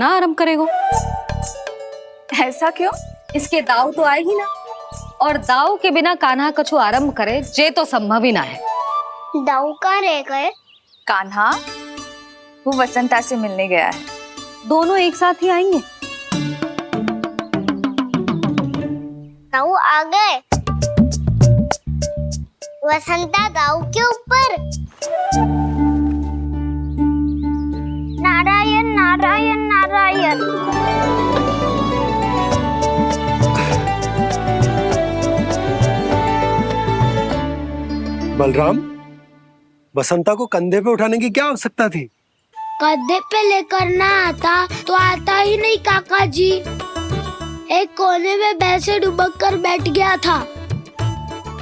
ना आरंभ करेगो। ऐसा क्यों? इसके दाव तो आए ही ना, और दाव के बिना कान्हा कछु आरंभ करे जे तो संभव ही ना है। दाऊ कहाँ रह गए? कान्हा वो वसंता से मिलने गया है। दोनों एक साथ ही आएंगे। दाऊ आ गए। वसंता दाऊ के ऊपर। नारायण नारायण नारायण। बलराम, बसंता को कंधे पे उठाने की क्या आवश्यकता थी? कंधे पे लेकर ना आता तो आता ही नहीं काका जी। एक कोने में वैसे डुबक कर बैठ गया था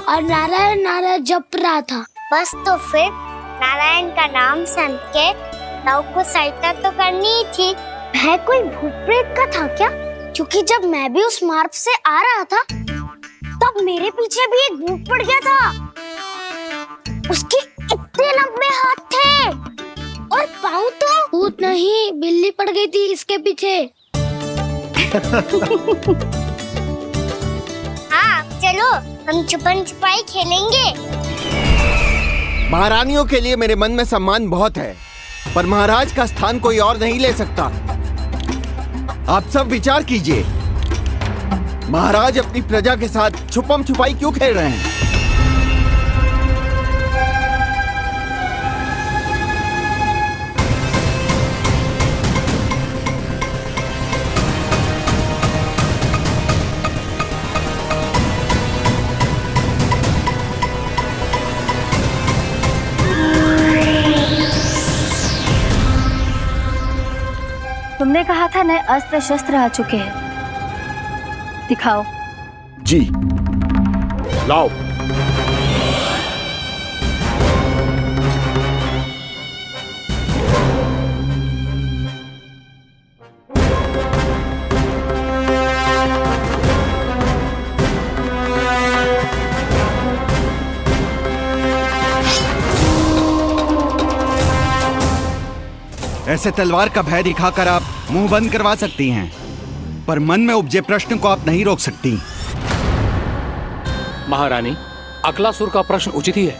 और नारायण नारायण जप रहा था। बस तो फिर नारायण का नाम सुन के दाऊ को सहायता तो करनी ही थी। वह कोई भूत प्रेत का था क्या? क्योंकि जब मैं भी उस मार्ग से आ रहा था तब मेरे पीछे भी एक भूत पड़ गया था। उसके इतने लंबे हाथ थे और पाँव तो भूत नहीं, बिल्ली पड़ गई थी इसके पीछे। हाँ चलो हम छुपन छुपाई खेलेंगे। महारानियों के लिए मेरे मन में सम्मान बहुत है, पर महाराज का स्थान कोई और नहीं ले सकता। आप सब विचार कीजिए, महाराज अपनी प्रजा के साथ छुपम छुपाई क्यों खेल रहे हैं? तुमने कहा था नए अस्त्र शस्त्र आ चुके हैं, दिखाओ। जी लाओ। ऐसे तलवार का भय दिखाकर आप मुंह बंद करवा सकती हैं, पर मन में उपजे प्रश्न को आप नहीं रोक सकती। महारानी, अकलासुर का प्रश्न उचित ही है।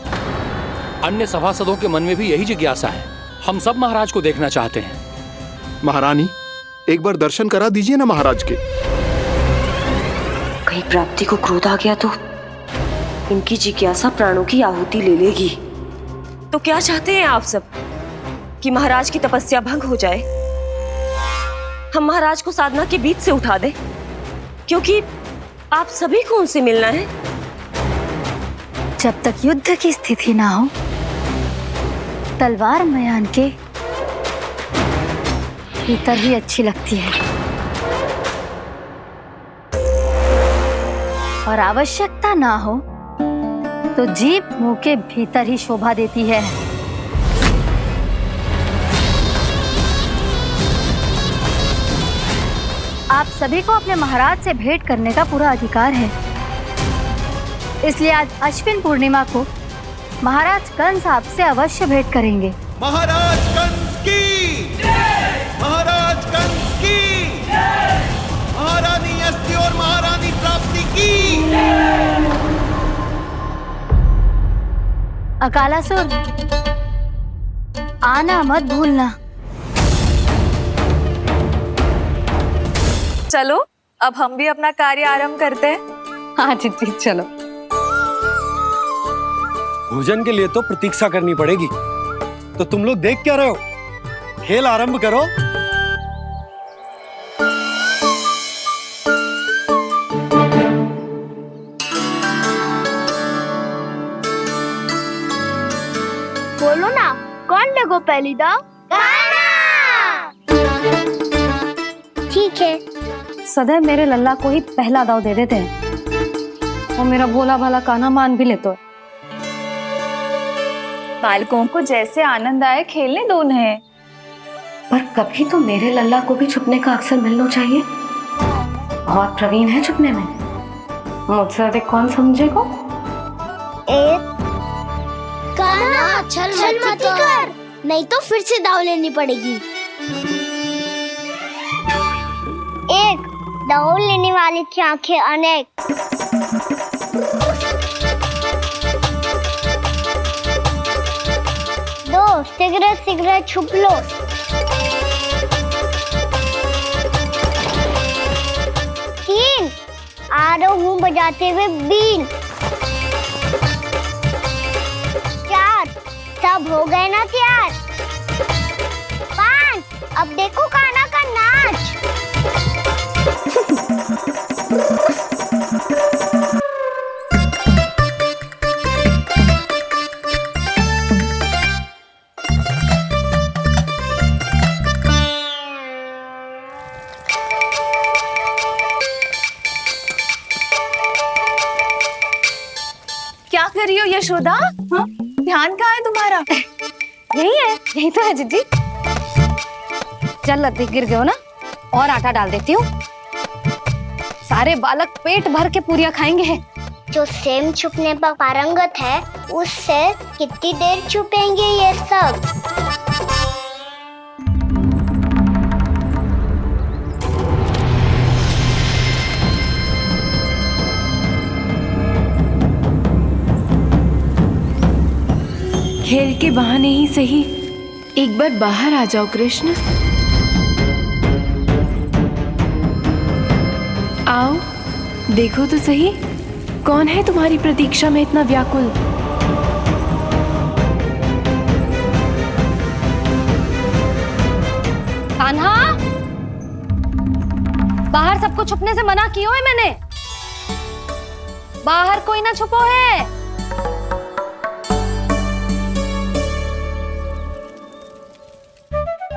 अन्य सभासदों के मन में भी यही जिज्ञासा है। हम सब महाराज को देखना चाहते हैं। महारानी, एक बार दर्शन करा दीजिए ना महाराज के। कहीं प्राप्ति को क्रोध आ गया तो इनकी जिज्ञासा प्राणों की आहुति ले लेगी। तो क्या चाहते हैं आप सब? कि महाराज की तपस्या भंग हो जाए? हम महाराज को साधना के बीच से उठा दें? क्योंकि आप सभी को उनसे मिलना है। जब तक युद्ध की स्थिति ना हो, तलवार मयान के भीतर ही अच्छी लगती है, और आवश्यकता ना हो तो जीभ मुंह के भीतर ही शोभा देती है। आप सभी को अपने महाराज से भेंट करने का पूरा अधिकार है। इसलिए आज अश्विन पूर्णिमा को महाराज कंस आपसे अवश्य भेंट करेंगे। महाराज कंस की जय! महाराज कंस की जय! महारानी अस्ति और महारानी प्राप्ति की जय! अकालासुर, आना मत भूलना। चलो अब हम भी अपना कार्य आरंभ करते हैं। हाँ जी चलो। भोजन के लिए तो प्रतीक्षा करनी पड़ेगी, तो तुम लोग देख क्या रहे हो? खेल आरंभ करो। बोलो ना, कौन लगो पहली दाव? ठीक है। सदैव मेरे लल्ला को ही पहला दाव दे देते हैं, और मेरा भोला भाला कान्हा मान भी लेते। बालकों को जैसे आनंद आए खेलने दो उन्हें। पर कभी तो मेरे लल्ला को भी छुपने का अवसर मिलना चाहिए। बहुत प्रवीण है छुपने में, मुझसे अधिक कौन समझेगा? कान्हा छल मत कर, नहीं तो फिर से दाव लेनी पड़ेगी। दौड़ लेने वाली की आंखें अनेक। दो, सिगरेट सिगरेट छुप लो। तीन, आ रहा हूँ बजाते हुए बीन। चार, सब हो गए ना तैयार। पाँच, अब देखो कान्हा का नाच। क्या कर रही हो यशोदा? हाँ? ध्यान कहाँ है तुम्हारा? यही है, यही तो है जीजी। चल लती, गिर गए हो ना, और आटा डाल देती हूँ। सारे बालक पेट भर के पूरियां खाएंगे। जो सेम छुपने पर पारंगत है, उससे कितनी देर छुपेंगे ये सब? खेल के बहाने ही सही एक बार बाहर आ जाओ कृष्ण। आओ, देखो तो सही, कौन है तुम्हारी प्रतीक्षा में इतना व्याकुल? कान्हा, बाहर सबको छुपने से मना किया है मैंने। बाहर कोई ना छुपो है।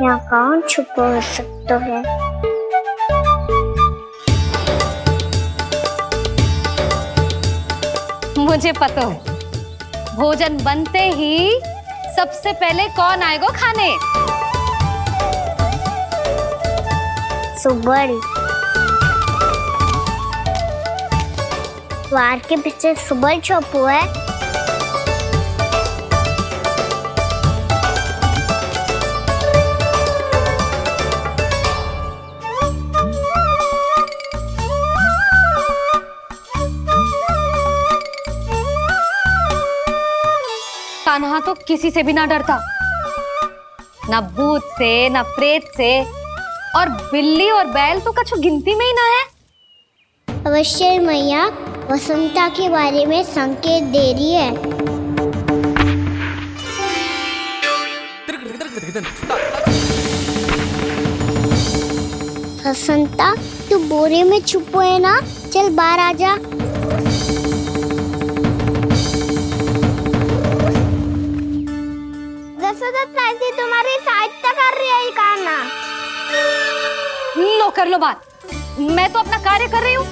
यहाँ कौन छुपा हो सकता है? मुझे पता है, भोजन बनते ही सबसे पहले कौन आएगा खाने? सुबल। द्वार के पीछे सुबल छुपा है। कान्हा तो किसी से भी ना डरता, ना भूत से, ना प्रेत से, और बिल्ली और बैल तो कछु गिनती में ही ना है। अवश्य मैया वसंता के बारे में संकेत दे रही है। वसंता, तू बोरे में छुपो है ना? चल बाहर आ जा। तुम्हारी सहायता कर रही है कान्हा। लो कर लो बात, मैं तो अपना कार्य कर रही हूँ।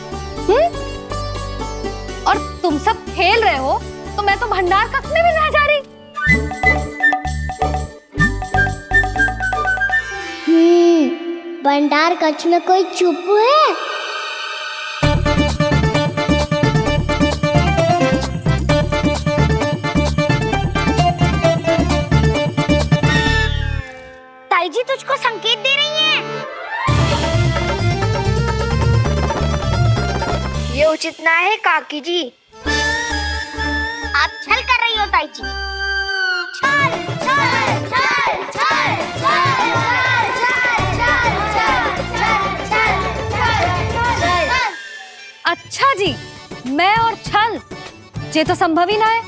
और तुम सब खेल रहे हो तो मैं तो भंडार कक्ष में भी नहीं जा रही। भंडार कक्ष में कोई चुप है? ताई जी तुझको संकेत दे रही है। ये उचित ना है काकी जी। आप छल कर रही हो ताई जी। छल छल छल छल छल छल। अच्छा जी, मैं और छल, ये तो संभव ही ना है।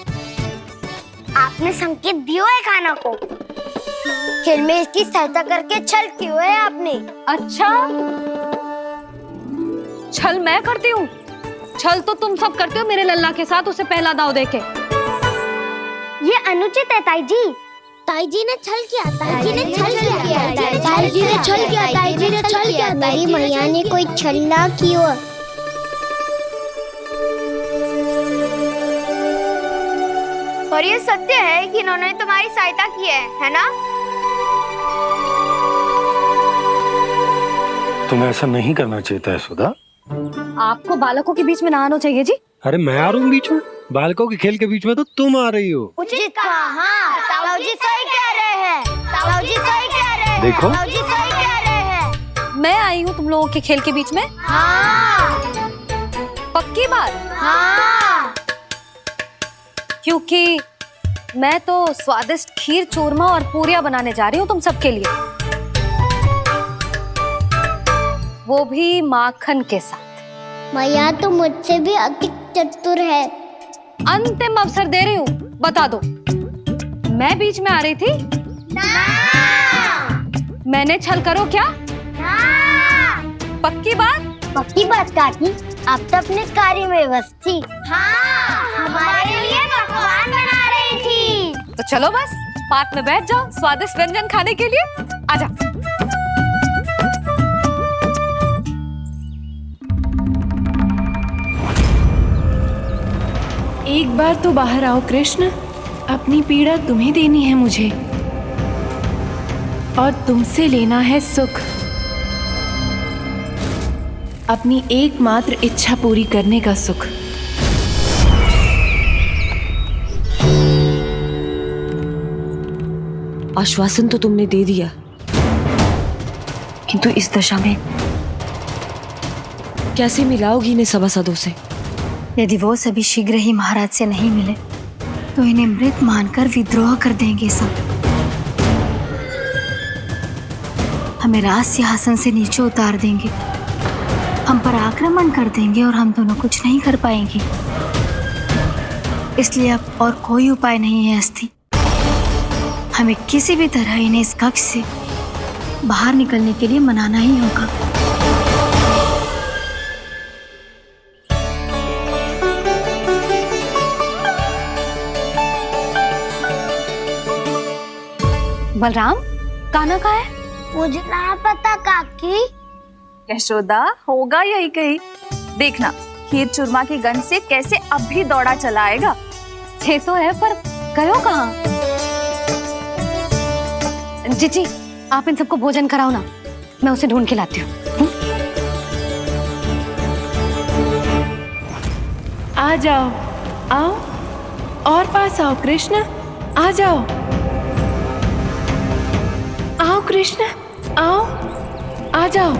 आपने संकेत दियो है कान्हा को। खेल में इसकी सहायता करके छल क्यों है आपने? अच्छा, छल मैं करती हूँ? छल तो तुम सब करते हो मेरे लल्ला के साथ, उसे पहला दाव देके। ये अनुचित है ताई जी। ताई जी ने छल किया, ताई जी ने छल किया, ताई जी ने छल किया, ताई जी ने छल किया। मेरी मैया ने कोई छल ना किया। और ये सत्य है कि इन्होंने तुम्हारी सहायता की है ना? तुम्हें ऐसा नहीं करना चाहिए था यशोदा। आपको बालकों के बीच में ना आना चाहिए जी। अरे मैं आ रहा हूँ बीच में? बालकों के खेल के बीच में तो तुम आ रही हो। उचित कहा। ताऊ जी सही कह रहे हैं। ताऊ जी सही कह रहे हैं। देखो। ताऊ जी सही कह रहे हैं। मैं आई हूँ तुम लोगों के खेल के बीच में? हाँ। पक्की बात? हाँ। क्योंकि मैं तो स्वादिष्ट खीर, चूरमा और पूरियां बनाने जा रही हूँ तुम सबके लिए, वो भी माखन के साथ। मैया तो मुझसे भी अधिक चतुर है। अंतिम अवसर दे रही हूँ, बता दो, मैं बीच में आ रही थी? मैंने छल करो क्या? पक्की बात? पक्की बात काकी, आप तो अपने कार्य में व्यस्त थी। हाँ, हमारे लिए पकवान बना रही थी। तो चलो बस पार्क में बैठ जाओ स्वादिष्ट व्यंजन खाने के लिए। आजा। एक बार तो बाहर आओ कृष्ण, अपनी पीड़ा तुम्हें देनी है मुझे, और तुमसे लेना है सुख। अपनी एकमात्र इच्छा पूरी करने का सुख। आश्वासन तो तुमने दे दिया, किंतु इस दशा में कैसे मिलाओगी इन्हें सभासदों से? यदि वो सभी शीघ्र ही महाराज से नहीं मिले तो इन्हें मृत मानकर विद्रोह कर देंगे सब। हमें राज सिंहासन से नीचे उतार देंगे, हम पर आक्रमण कर देंगे और हम दोनों कुछ नहीं कर पाएंगे। इसलिए अब और कोई उपाय नहीं है अस्थि, हमें किसी भी तरह इन्हें इस कक्ष से बाहर निकलने के लिए मनाना ही होगा। बलराम, कान्हा कहाँ है? मुझे ना पता काकी। यशोदा, होगा यही कहीं। देखना खीर चूरमा की गंध से कैसे अब भी दौड़ा चला आएगा। ये तो है, पर गयो कहाँ? जीजी, आप इन सबको भोजन कराओ ना, मैं उसे ढूंढ के लाती हूँ। आ जाओ, आओ और पास आओ कृष्ण, आ जाओ। आओ कृष्ण, आओ, आ जाओ।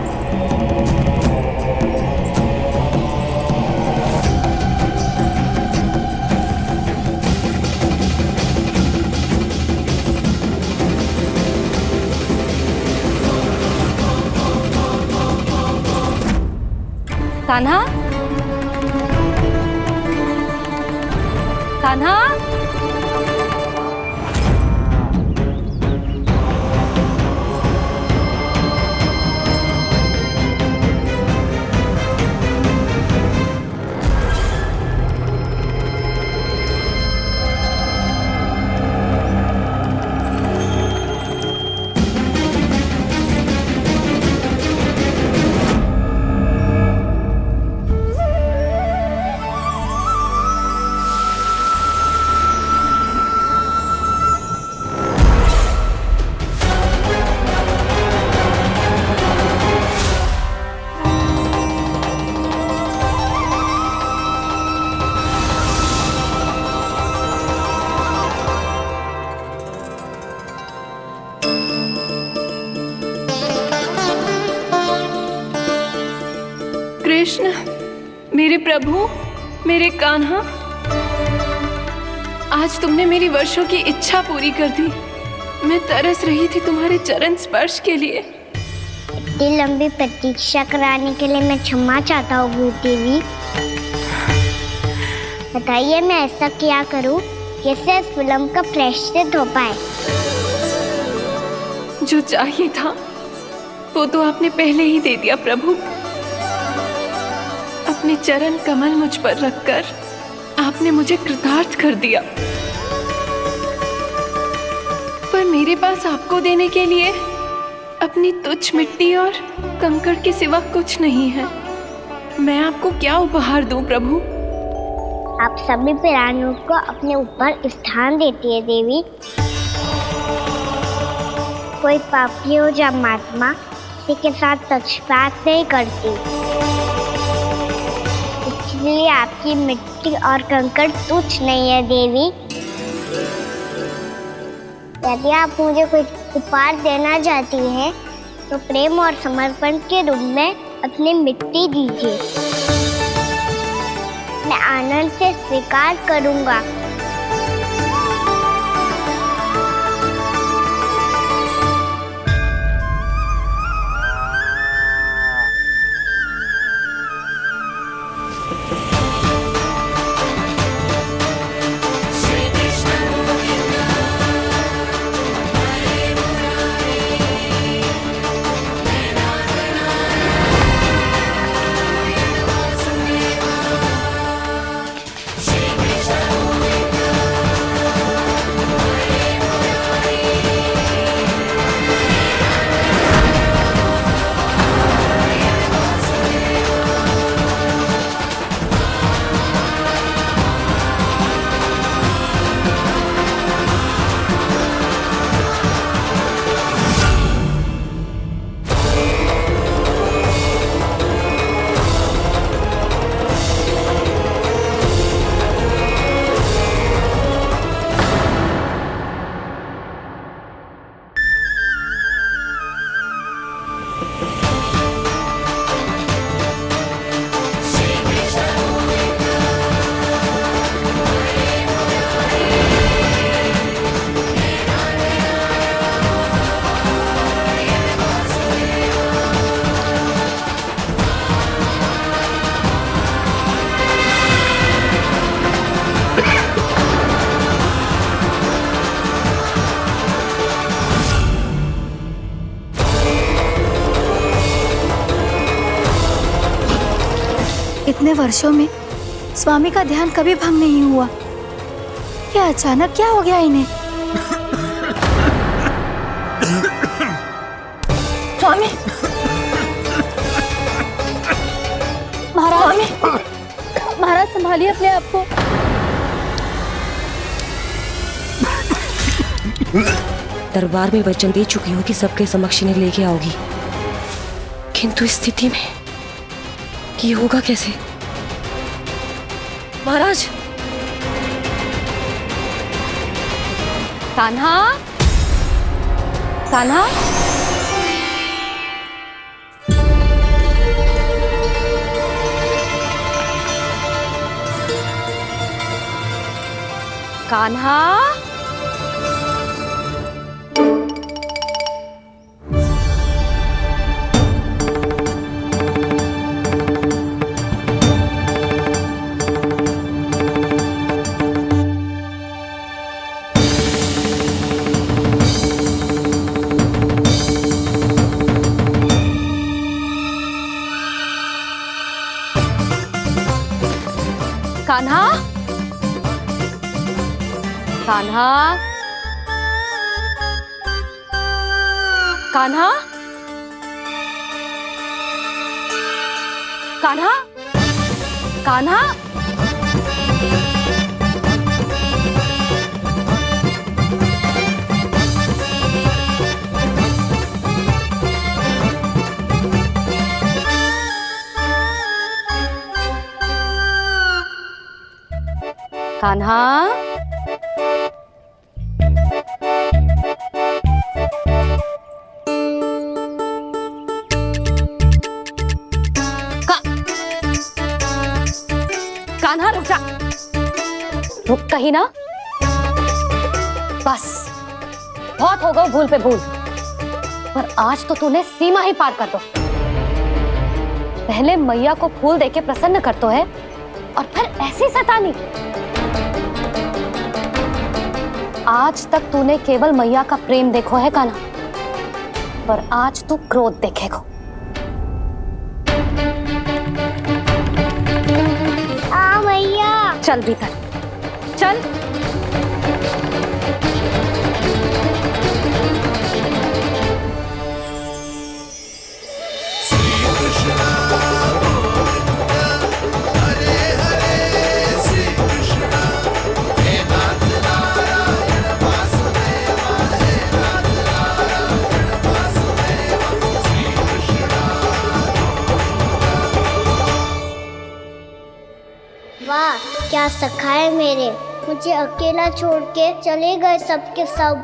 कान्हा, कान्हा, कृष्ण, मेरे प्रभु, मेरे कान्हा, आज तुमने मेरी वर्षों की इच्छा पूरी कर दी। मैं तरस रही थी तुम्हारे चरण स्पर्श के लिए। इतनी लंबी प्रतीक्षा कराने के लिए मैं क्षमा चाहता हूँ देवी। बताइए मैं ऐसा क्या करूँ जिससे इस फिल्म का प्रायश्चित हो पाए? जो चाहिए था वो तो आपने पहले ही दे दिया प्रभु। अपने चरण कमल मुझ पर रखकर आपने मुझे कृतार्थ कर दिया, पर मेरे पास आपको देने के लिए अपनी तुच्छ मिट्टी और कंकड़ के सिवा कुछ नहीं है। मैं आपको क्या उपहार दूं प्रभु? आप सभी प्राणियों को अपने ऊपर स्थान देती है देवी। कोई पापी हो या महात्मा, किसी के साथ पक्षपात नहीं करती, इसलिए आपकी मिट्टी और कंकड़ तुच्छ नहीं है देवी। यदि आप मुझे कोई उपहार देना चाहती हैं तो प्रेम और समर्पण के रूप में अपनी मिट्टी दीजिए। मैं आनंद से स्वीकार करूंगा। इतने वर्षों में स्वामी का ध्यान कभी भंग नहीं हुआ। क्या अचानक क्या हो गया इन्हें? स्वामी, महाराज, महाराज संभालिए अपने आप को। दरबार में वचन दे चुकी हूँ कि सबके समक्ष इन्हें लेके आओगी, किंतु इस स्थिति में ये होगा कैसे? महाराज, कान्हा, कान्हा, कान्हा, कान्हा, कान्हा, कान्हा, कान्हा, कान्हा, कान्हा, कान्हा रुक जा, रुक कहीं ना। बस बहुत हो गया भूल पे भूल, पर आज तो तूने सीमा ही पार कर दो। पहले मैया को फूल देके प्रसन्न कर तो है, और फिर ऐसी सतानी। आज तक तूने केवल मैया का प्रेम देखो है कान्हा, पर आज तू क्रोध देखेगा। मैया, चल भीतर, चल। वाह, क्या सखा है मेरे, मुझे अकेला छोड़ के चले गए सबके सब।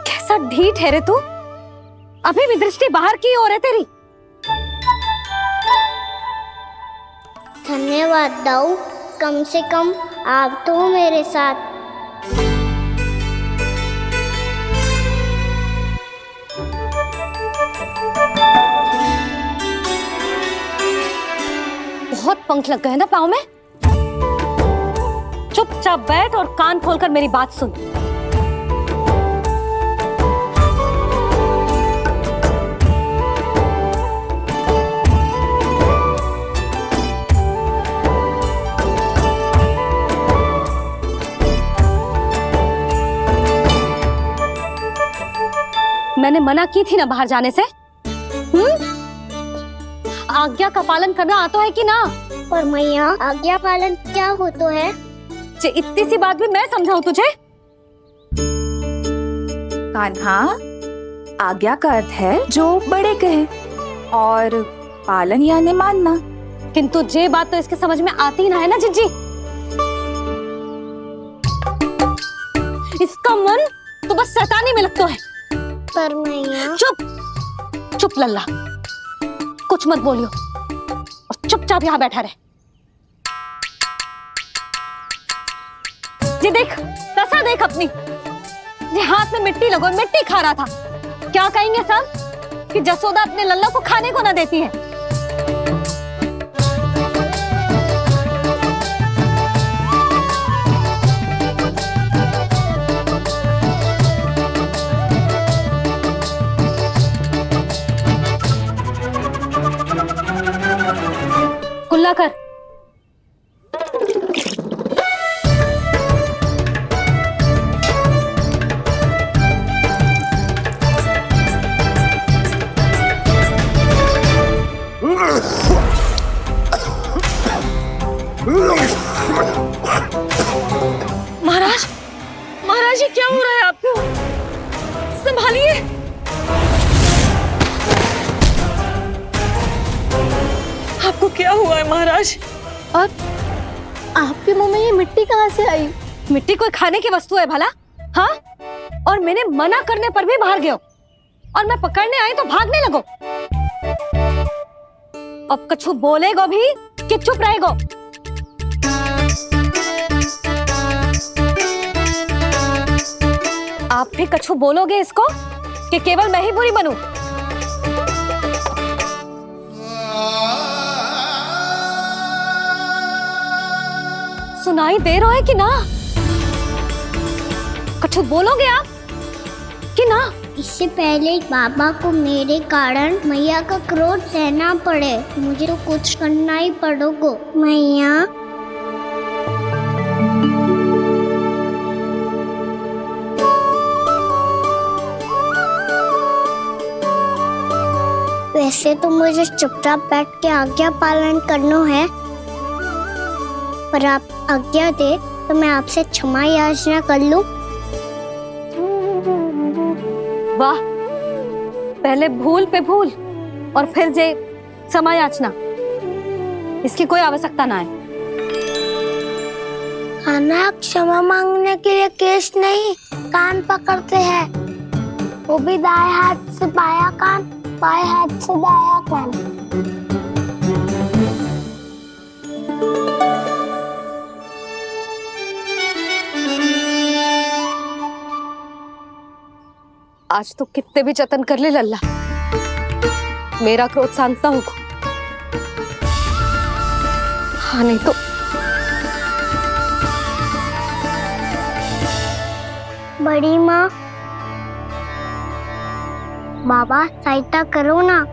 कैसा ढीठ है रे तू, अभी भी दृष्टि बाहर की ओर है तेरी। धन्यवाद दाऊ, कम से कम आप तो हो मेरे साथ। बहुत पंख लग गए ना पाँव में। चुपचाप बैठ और कान खोलकर मेरी बात सुन। मैंने मना की थी ना बाहर जाने से। आज्ञा का पालन करना आता है कि ना? पर मैया, आज्ञा पालन क्या होता है? इतनी सी बात भी मैं समझाऊं तुझे? कान्हा, आज्ञा का अर्थ है जो बड़े कहे, और पालन यानी मानना। किंतु ये बात तो इसके समझ में आती ही ना है ना जिज्जी। इसका मन तो बस शैतानी में लगता है। पर मैया। चुप चुप लल्ला, कुछ मत बोलियो और चुपचाप यहाँ बैठा रहे। ये देख, दशा देख अपनी। ये हाथ में मिट्टी लगो, मिट्टी खा रहा था। क्या कहेंगे सब कि जसोदा अपने लल्ला को खाने को ना देती है। कुल्ला कर। महाराज, महाराज, ये क्या हो रहा है आपको? संभालिए। आपको क्या हुआ है महाराज? और आपके मुंह में ये मिट्टी कहाँ से आई? मिट्टी कोई खाने की वस्तु है भला? हाँ? और मैंने मना करने पर भी बाहर गए और मैं पकड़ने आई तो भागने लगो। अब कछु बोलेगो भी कि चुप रहेगो? आप भी कछु बोलोगे इसको कि केवल मैं ही बुरी बनूं? सुनाई दे रहा है कि ना? कछु बोलोगे आप कि ना? इससे पहले बाबा को मेरे कारण मैया का क्रोध सहना पड़े, मुझे तो कुछ करना ही पड़ेगा। मैया, वैसे तो मुझे चुपचाप बैठ के आज्ञा पालन करना है, पर आप आज्ञा दे तो मैं आपसे क्षमा याचना कर लूं। वाह, पहले भूल पे भूल और फिर जे क्षमा याचना, इसकी कोई आवश्यकता ना है। खाना क्षमा मांगने के लिए केस नहीं, कान पकड़ते हैं, वो भी दाएं हाथ से बायां कान, बाएं हाथ से दायां कान। आज तो कितने भी जतन कर ले लल्ला, मेरा क्रोध शांत ना होगा। हाँ नहीं तो बड़ी माँ, बाबा सहायता करो ना।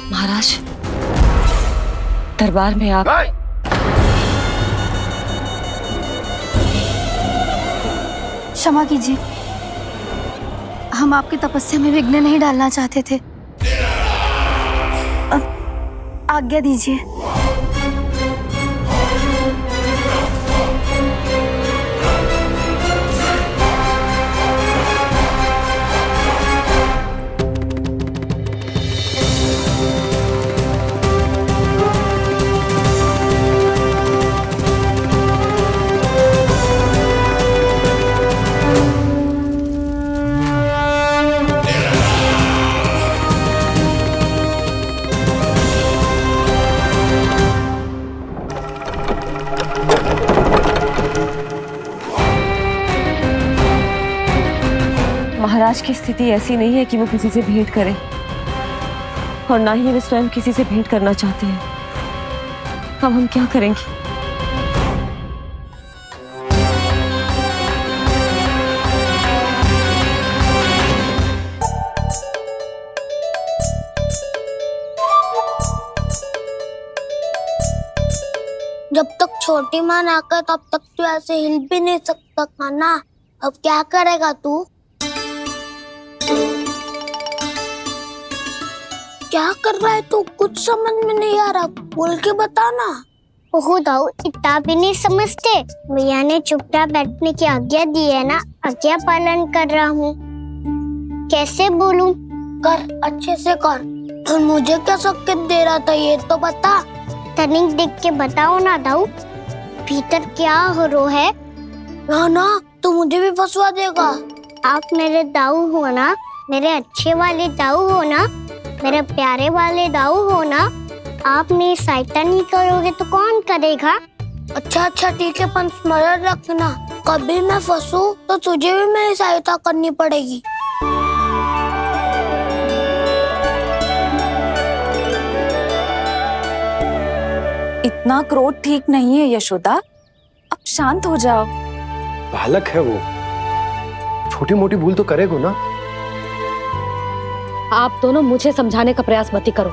महाराज, दरबार में आप क्षमा कीजिए, हम आपकी तपस्या में विघ्न नहीं डालना चाहते थे। अब आज्ञा दीजिए। महाराज की स्थिति ऐसी नहीं है कि वो किसी से भेंट करें, और ना ही वे स्वयं किसी से भेंट करना चाहते हैं। अब हम क्या करेंगे? जब तक छोटी माँ ना कर तब तक तू ऐसे हिल भी नहीं सकता था ना। अब क्या करेगा तू? क्या कर रहा है तू? कुछ समझ में नहीं आ रहा, बोल के बता ना। ओहो दाऊ, इतना भी नहीं समझते। भैया ने चुपचाप बैठने की आज्ञा दी है ना, आज्ञा पालन कर रहा हूँ। कैसे बोलूं? कर, अच्छे से कर। और मुझे क्या संकेत दे रहा था ये तो बता। तनिक देख के बताओ ना दाऊ, भीतर क्या हो रहा है? ना ना, तू मुझे भी फंसवा देगा। आप मेरे दाऊ हो ना, मेरे अच्छे वाले दाऊ हो ना, मेरे प्यारे वाले दाऊ हो ना। आप मेरी सहायता नहीं करोगे तो कौन करेगा? अच्छा अच्छा ठीक है, पर स्मरण रखना, कभी मैं फंसू तो तुझे भी मेरी सहायता करनी पड़ेगी। इतना क्रोध ठीक नहीं है यशोदा, अब शांत हो जाओ। बालक है वो, छोटी मोटी भूल तो करेगा ना। आप दोनों मुझे समझाने का प्रयास मत ही करो।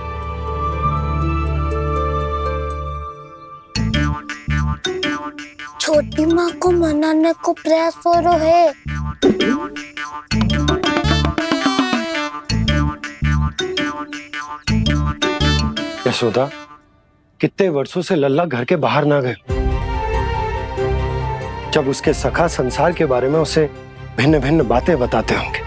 छोटी माँ को मनाने को प्रयास हो रहा है। यशोदा, कितने वर्षों से लल्ला घर के बाहर ना गए। जब उसके सखा संसार के बारे में उसे भिन्न भिन्न बातें बताते होंगे,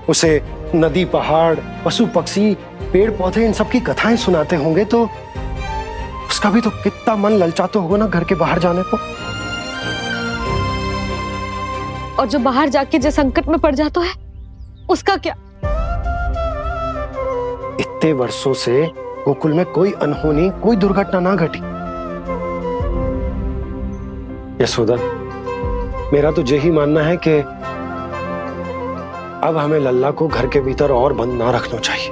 उसे नदी पहाड़ पशु पक्षी पेड़ पौधे इन सब की कथाएं सुनाते होंगे, तो उसका भी तो कितना मन ललचाता होगा ना घर के बाहर जाने को। और जो बाहर जाके जो संकट में पड़ जाता है उसका क्या? इतने वर्षों से गोकुल में कोई अनहोनी कोई दुर्घटना ना घटी। यशोदा, मेरा तो यही मानना है कि अब हमें लल्ला को घर के भीतर और बंद ना रखना चाहिए।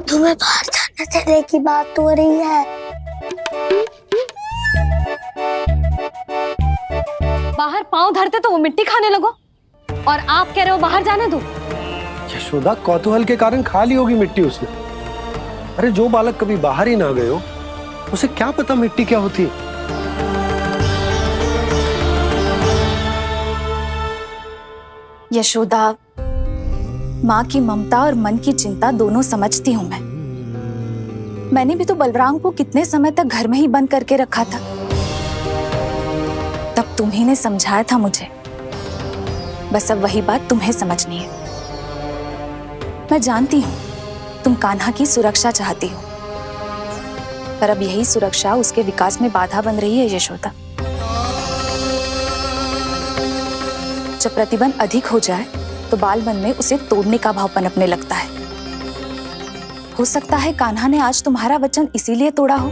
तुम्हें बाहर जाने देने की बात हो रही है। बाहर पांव धरते तो वो मिट्टी खाने लगो, और आप कह रहे हो बाहर जाने दो। यशोदा, कौतूहल के कारण खा ली होगी मिट्टी उसने। अरे जो बालक कभी बाहर ही ना गए हो, उसे क्या पता मिट्टी क्या होती है। यशोदा, माँ की ममता और मन की चिंता दोनों समझती हूँ मैं। मैंने भी तो बलराम को कितने समय तक घर में ही बंद करके रखा था। तब तुम्ही ने समझाया था मुझे, बस अब वही बात तुम्हें समझनी है। मैं जानती हूँ तुम कान्हा की सुरक्षा चाहती हो, पर अब यही सुरक्षा उसके विकास में बाधा बन रही है यशोदा। जब प्रतिबंध अधिक हो जाए तो बाल मन में उसे तोड़ने का भाव पनपने लगता है। हो सकता है कान्हा ने आज तुम्हारा वचन इसीलिए तोड़ा हो।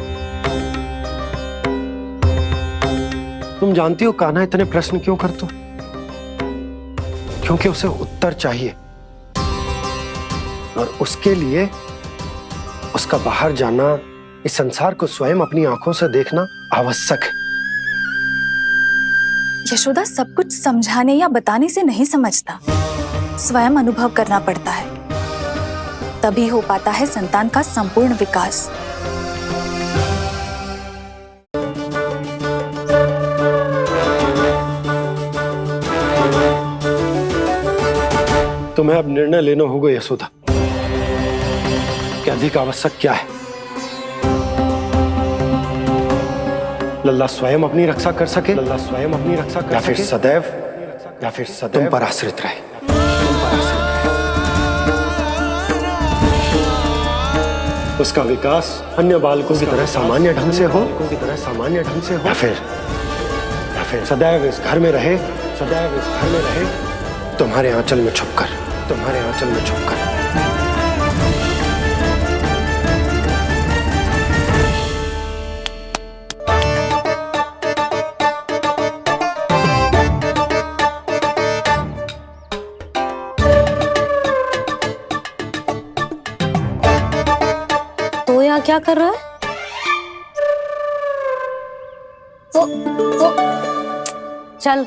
तुम जानती हो कान्हा इतने प्रश्न क्यों करता? क्योंकि उसे उत्तर चाहिए, और उसके लिए उसका बाहर जाना, इस संसार को स्वयं अपनी आंखों से देखना आवश्यक है। यशोदा, सब कुछ समझाने या बताने से नहीं समझता, स्वयं अनुभव करना पड़ता है, तभी हो पाता है संतान का संपूर्ण विकास। तुम्हें अब निर्णय लेना होगा यशोदा कि अधिक आवश्यक क्या है। लल्ला स्वयं अपनी रक्षा कर सके, लल्ला स्वयं अपनी रक्षा कर, या फिर सदैव तुम पर आश्रित रहे। उसका विकास अन्य बालकों की तरह सामान्य ढंग से हो, या फिर सदैव इस घर में रहे, तुम्हारे आंचल में छुपकर। क्या कर रहा है? वो चल।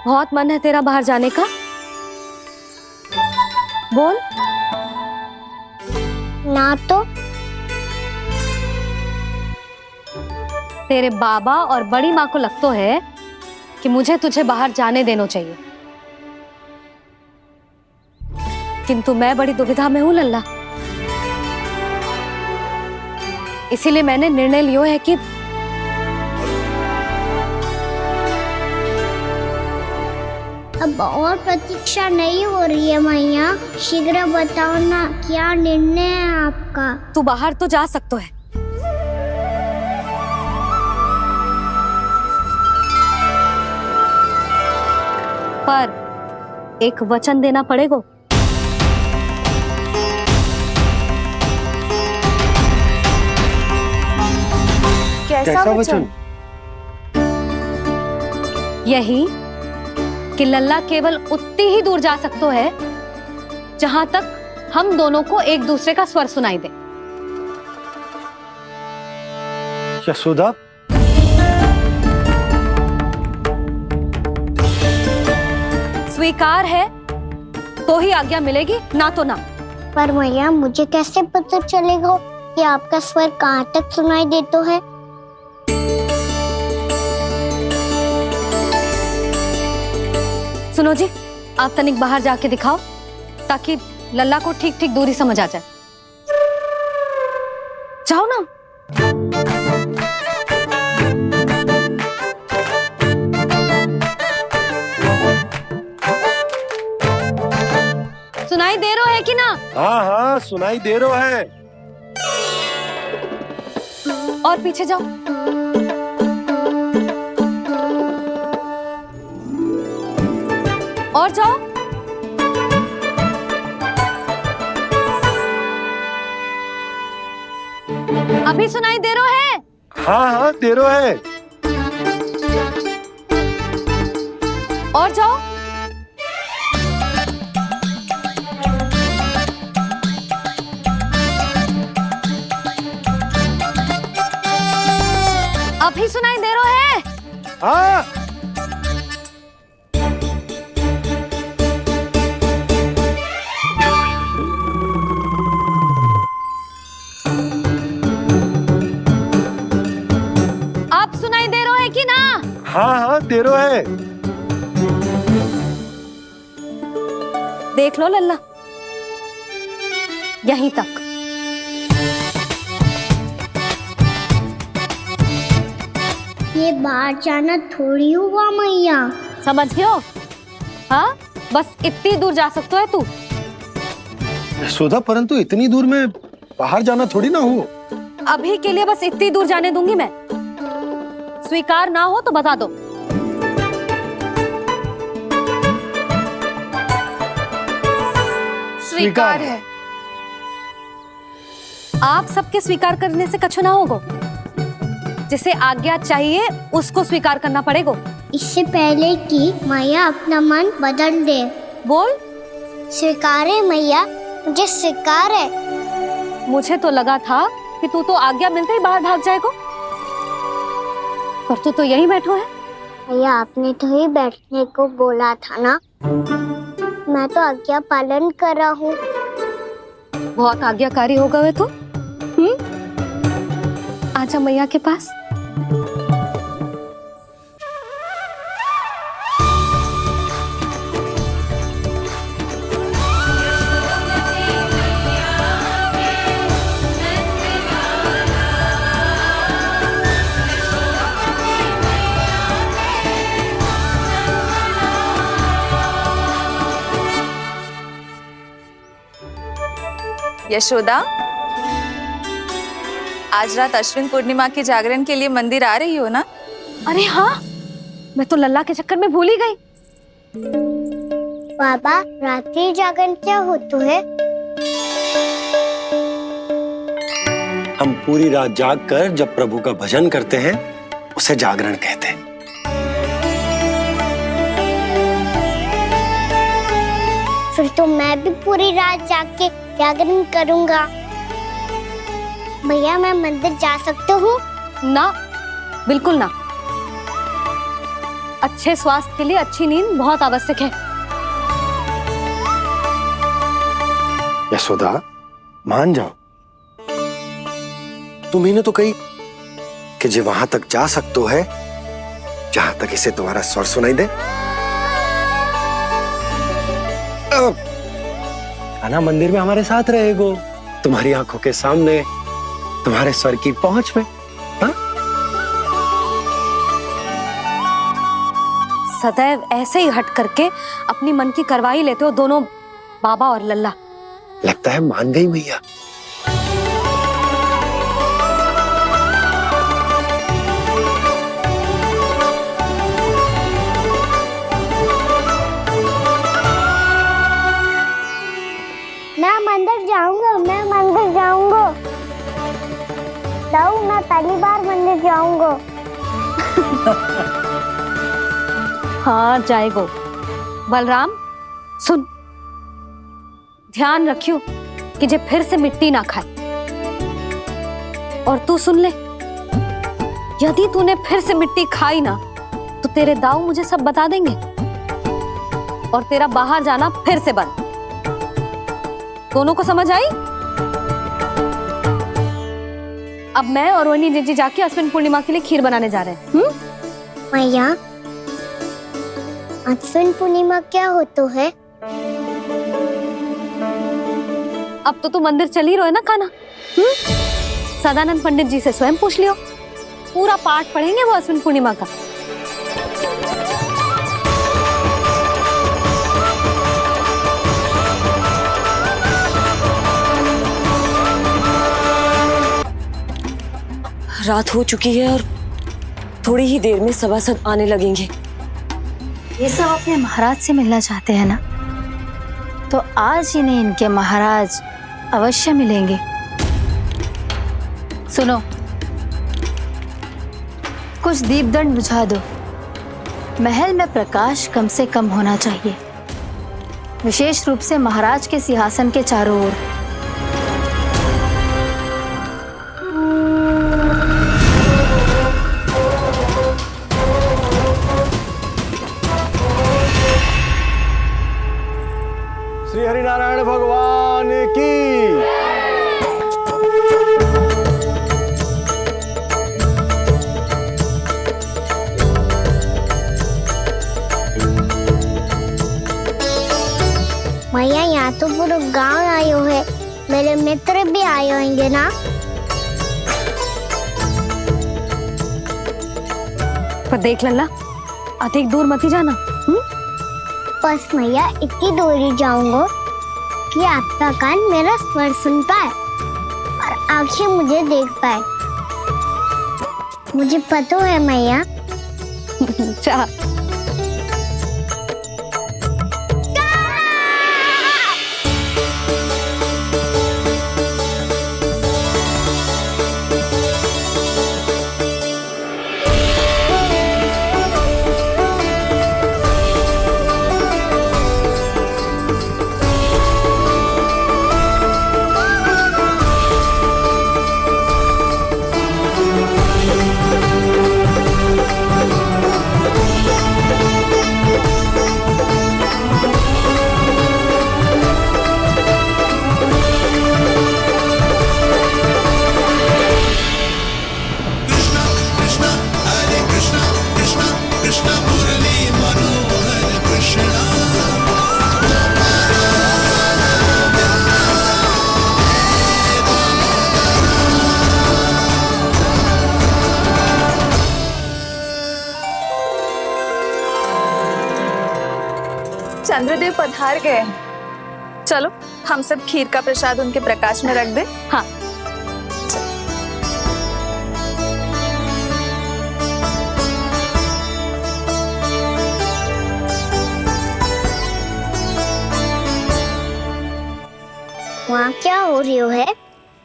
बहुत मन है तेरा बाहर जाने का? बोल। ना तो तेरे बाबा और बड़ी माँ को लगता है कि मुझे तुझे बाहर जाने देना चाहिए, किंतु मैं बड़ी दुविधा में हूं लल्ला। इसीलिए मैंने निर्णय लिया है कि अब और प्रतीक्षा नहीं हो रही है मैया। शीघ्र बताओ ना, क्या निर्णय है आपका? तू बाहर तो जा सकता है, पर एक वचन देना पड़ेगा। कैसा वचन? यही कि लल्ला केवल उतनी ही दूर जा सकता है जहां तक हम दोनों को एक दूसरे का स्वर सुनाई दे। यशोदा, स्वीकार है तो ही आज्ञा मिलेगी, ना तो ना। पर मैया मुझे कैसे पता चलेगा कि आपका स्वर कहाँ तक सुनाई देता है? सुनो जी, आप तनिक बाहर जाके दिखाओ ताकि लल्ला को ठीक ठीक दूरी समझ आ जाए। जाओ ना। सुनाई दे रहा है कि ना? हाँ हाँ सुनाई दे रहा है। और पीछे जाओ। और जाओ। अभी सुनाई दे रहा है? हाँ हाँ दे रहा है। और जाओ। अभी सुनाई दे रहा है? हाँ। आप सुनाई दे रहा है कि ना? हाँ हाँ दे रहा है। देख लो लल्ला, यहीं तक। ये बाहर जाना थोड़ी हुआ मैया। समझ गयो? हाँ, बस इतनी दूर जा सकता है तू। यशोदा, परंतु इतनी दूर में बाहर जाना थोड़ी ना हो। अभी के लिए बस इतनी दूर जाने दूंगी मैं। स्वीकार ना हो तो बता दो। स्वीकार है। आप सबके स्वीकार करने से कछु ना होगा। जिसे आज्ञा चाहिए उसको स्वीकार करना पड़ेगा। इससे पहले कि मैया अपना मन बदल दे। बोल। स्वीकार है मैया, मुझे स्वीकार है। मुझे तो लगा था कि तू तो आज्ञा मिलते ही बाहर भाग जाएगा, पर तू तो यहीं बैठो है। मैया आपने तो ही बैठने को बोला था ना, मैं तो आज्ञा पालन कर रहा हूँ। बहुत आज्ञाकारी होगा वे तो। आजा मैया के पास। यशोदा, आज रात अश्विन पूर्णिमा के जागरण के लिए मंदिर आ रही हो ना? अरे हाँ, मैं तो लल्ला के चक्कर में भूल ही गई। बाबा, रात्रि जागरण क्या होता है? हम पूरी रात जाग कर जब प्रभु का भजन करते हैं उसे जागरण कहते हैं। फिर तो मैं भी पूरी रात जाग के जागरण करूंगा। भैया मैं मंदिर जा सकता हूँ? ना, बिल्कुल ना। अच्छे स्वास्थ्य के लिए अच्छी नींद बहुत आवश्यक है। यशोदा, मान जाओ। तुम्ही ने तो कही कि जे वहां तक जा सकते है जहां तक इसे तुम्हारा स्वर सुनाई दे। कान्हा मंदिर में हमारे साथ रहेगो, तुम्हारी आंखों के सामने, तुम्हारे स्वर की पहुंच में। हा? सदैव ऐसे ही हट करके अपनी मन की करवाई लेते हो दोनों बाबा और लल्ला। लगता है मान गई मैया। मैं मंदिर जाऊंगा, मैं मंदिर जाऊंगा। दाऊ, मैं पहली बार मंदिर जाऊंगा। हाँ जाएगो। बलराम सुन, ध्यान रखियो कि जे फिर से मिट्टी ना खाए। और तू सुन ले, यदि तूने फिर से मिट्टी खाई ना तो तेरे दाऊ मुझे सब बता देंगे और तेरा बाहर जाना फिर से बंद। दोनों को समझ आई? अब मैं और रोहिणी जीजी जाके अश्विन पूर्णिमा के लिए खीर बनाने जा रहे हैं। मैया, अश्विन पूर्णिमा क्या होता है? अब तो तू मंदिर चल ही रहो है ना कान्हा। सदानंद पंडित जी से स्वयं पूछ लियो, पूरा पाठ पढ़ेंगे वो अश्विन पूर्णिमा का। रात हो चुकी है और थोड़ी ही देर में सभासद आने लगेंगे। ये सब अपने महाराज से मिलना चाहते हैं ना, तो आज इन्हें इनके महाराज अवश्य मिलेंगे। सुनो, कुछ दीपदंड बुझा दो। महल में प्रकाश कम से कम होना चाहिए, विशेष रूप से महाराज के सिंहासन के चारों ओर। श्री हरिनारायण भगवान की। मैया, यहाँ तो पूरा गांव आयो है, मेरे मित्र भी आए होंगे ना? पर देख लल्ला, अधिक दूर मत ही जाना। बस मैया इतनी दूर ही जाऊंगा कि आपका कान मेरा स्वर सुन पाए और आंखें मुझे देख पाए। मुझे पता है मैया। अच्छा, चंद्रदेव पधार गए। चलो हम सब खीर का प्रसाद उनके प्रकाश में रख दे। हाँ। वहाँ क्या हो रही है?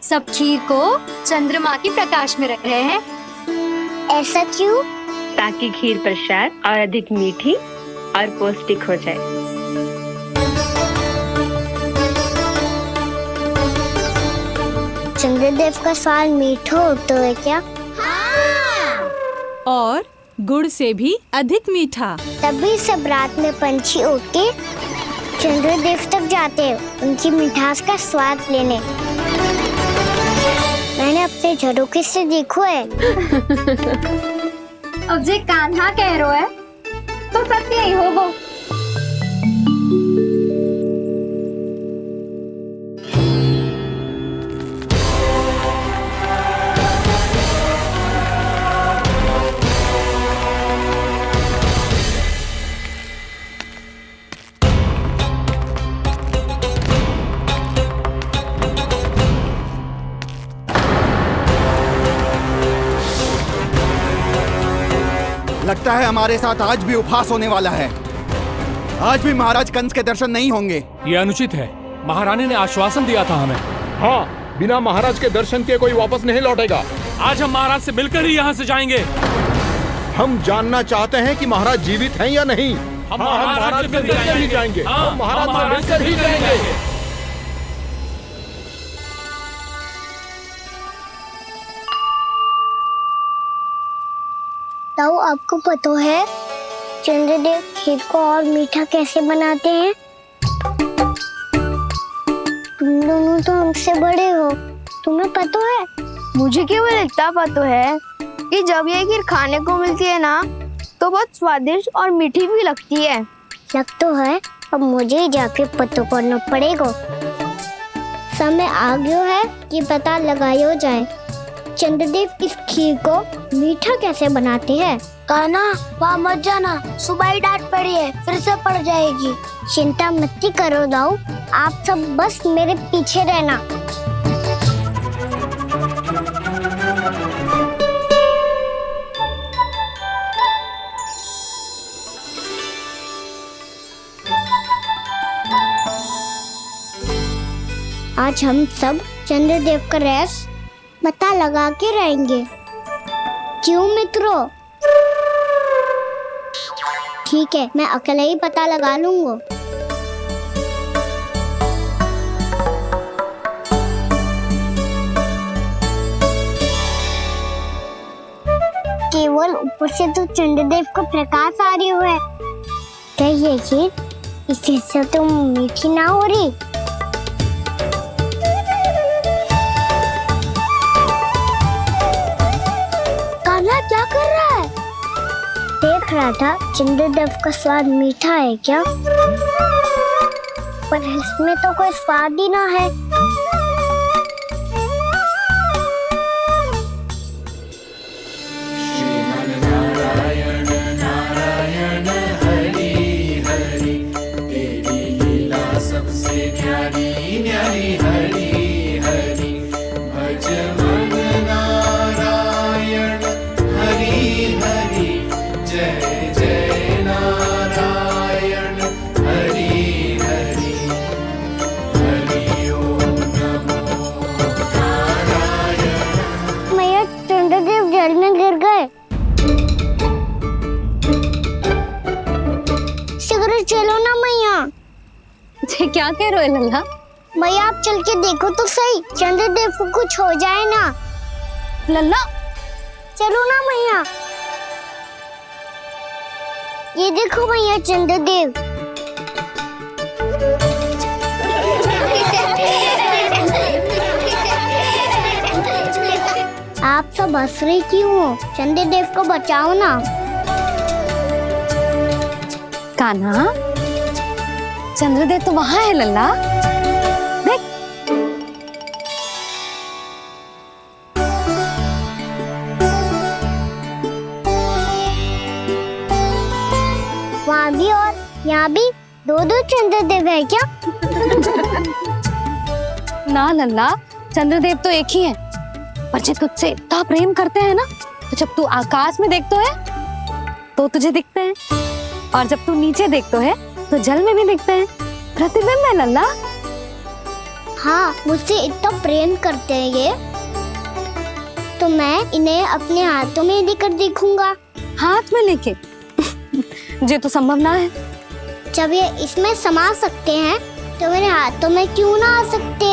सब खीर को चंद्रमा के प्रकाश में रख रहे हैं। ऐसा क्यों? ताकि खीर प्रसाद और अधिक मीठी और पौष्टिक हो जाए। चंद्रदेव का स्वाद मीठा होता है क्या? और गुड़ से भी अधिक मीठा। तभी सब रात में पंछी उड़ के चंद्रदेव तक जाते हैं उनकी मिठास का स्वाद लेने। मैंने अपने झरोखे से देखो है। अब जे कान्हा कह रो है तो सत्य ही हो वो। लगता है हमारे साथ आज भी उपहास होने वाला है। आज भी महाराज कंस के दर्शन नहीं होंगे। ये अनुचित है। महारानी ने आश्वासन दिया था हमें। हाँ, बिना महाराज के दर्शन के कोई वापस नहीं लौटेगा। आज हम महाराज से मिलकर ही यहाँ से जाएंगे। हम जानना चाहते हैं कि महाराज जीवित हैं या नहीं। हम महाराज से मिलकर ही जाएंगे। हम महाराज से मिलकर ही जाएंगे। ताऊ, आपको पता है चंद्रदेव खीर को और मीठा कैसे बनाते हैं? तुम दोनों तो हमसे बड़े हो, तुम्हें पता है? मुझे केवल इतना पता है कि जब ये खीर खाने को मिलती है ना तो बहुत स्वादिष्ट और मीठी भी लगती है। लग तो है, अब मुझे ही जाके पता करना पड़ेगा। समय आ गया है कि पता लगाया जाए चंद्रदेव इस खीर को मीठा कैसे बनाते हैं। कान्हा, वहाँ मत जाना, सुबह ही डांट पड़ी है, फिर से पड़ जाएगी। चिंता मत करो दाऊ, आप सब बस मेरे पीछे रहना। आज हम सब चंद्रदेव का रहस्य पता लगा के रहेंगे। क्यों मित्रों? ठीक है, मैं अकेले ही पता लगा लूंगा। केवल ऊपर से तो चंद्रदेव को प्रकाश आ रही है। क्या ये खीर इससे तो मीठी ना हो रही? क्या कर रहा है? देख रहा था चंद्रदेव का स्वाद मीठा है क्या, पर इसमें तो कोई स्वाद ही ना है। नारायण नारायण हरि हरि, तेरी लीला सबसे न्यारी न्यारी हरि हरि, भज मन नारायण हरि हरि, जय जय नारायण हरि हरि, हरि ओम नमो नारायण। मैया, चंद्रदेव जल में गिर गए। शीघ्र चलो ना मैया। क्या कह रहे हो लल्ला? मैया, आप चल के देखो तो सही, चंद्रदेव को कुछ हो जाए ना। लल्ला, चलो ना मैया। ये देखो भैया चंद्रदेव। आप सब हंस रहे क्यों हो? चंद्रदेव को बचाओ ना। कान्हा, चंद्रदेव तो वहाँ है लल्ला, देख। वहाँ भी और यहाँ भी दो दो चंद्रदेव है क्या? ना लल्ला, चंद्रदेव तो एक ही है, पर जब तुझसे इतना प्रेम करते हैं ना, तो जब तू आकाश में देखतो है तो तुझे दिखते हैं, और जब तू नीचे देखतो है तो जल में भी दिखते हैं। प्रतिबिंब है लल्ला। हाँ, मुझसे इतना प्रेम करते हैं ये। तो मैं इन्हें अपने हाथों में लेकर देखूंगा। हाथ में लेके? ये तो संभव ना है। जब ये इसमें समा सकते हैं तो मेरे हाथों में क्यों ना आ सकते?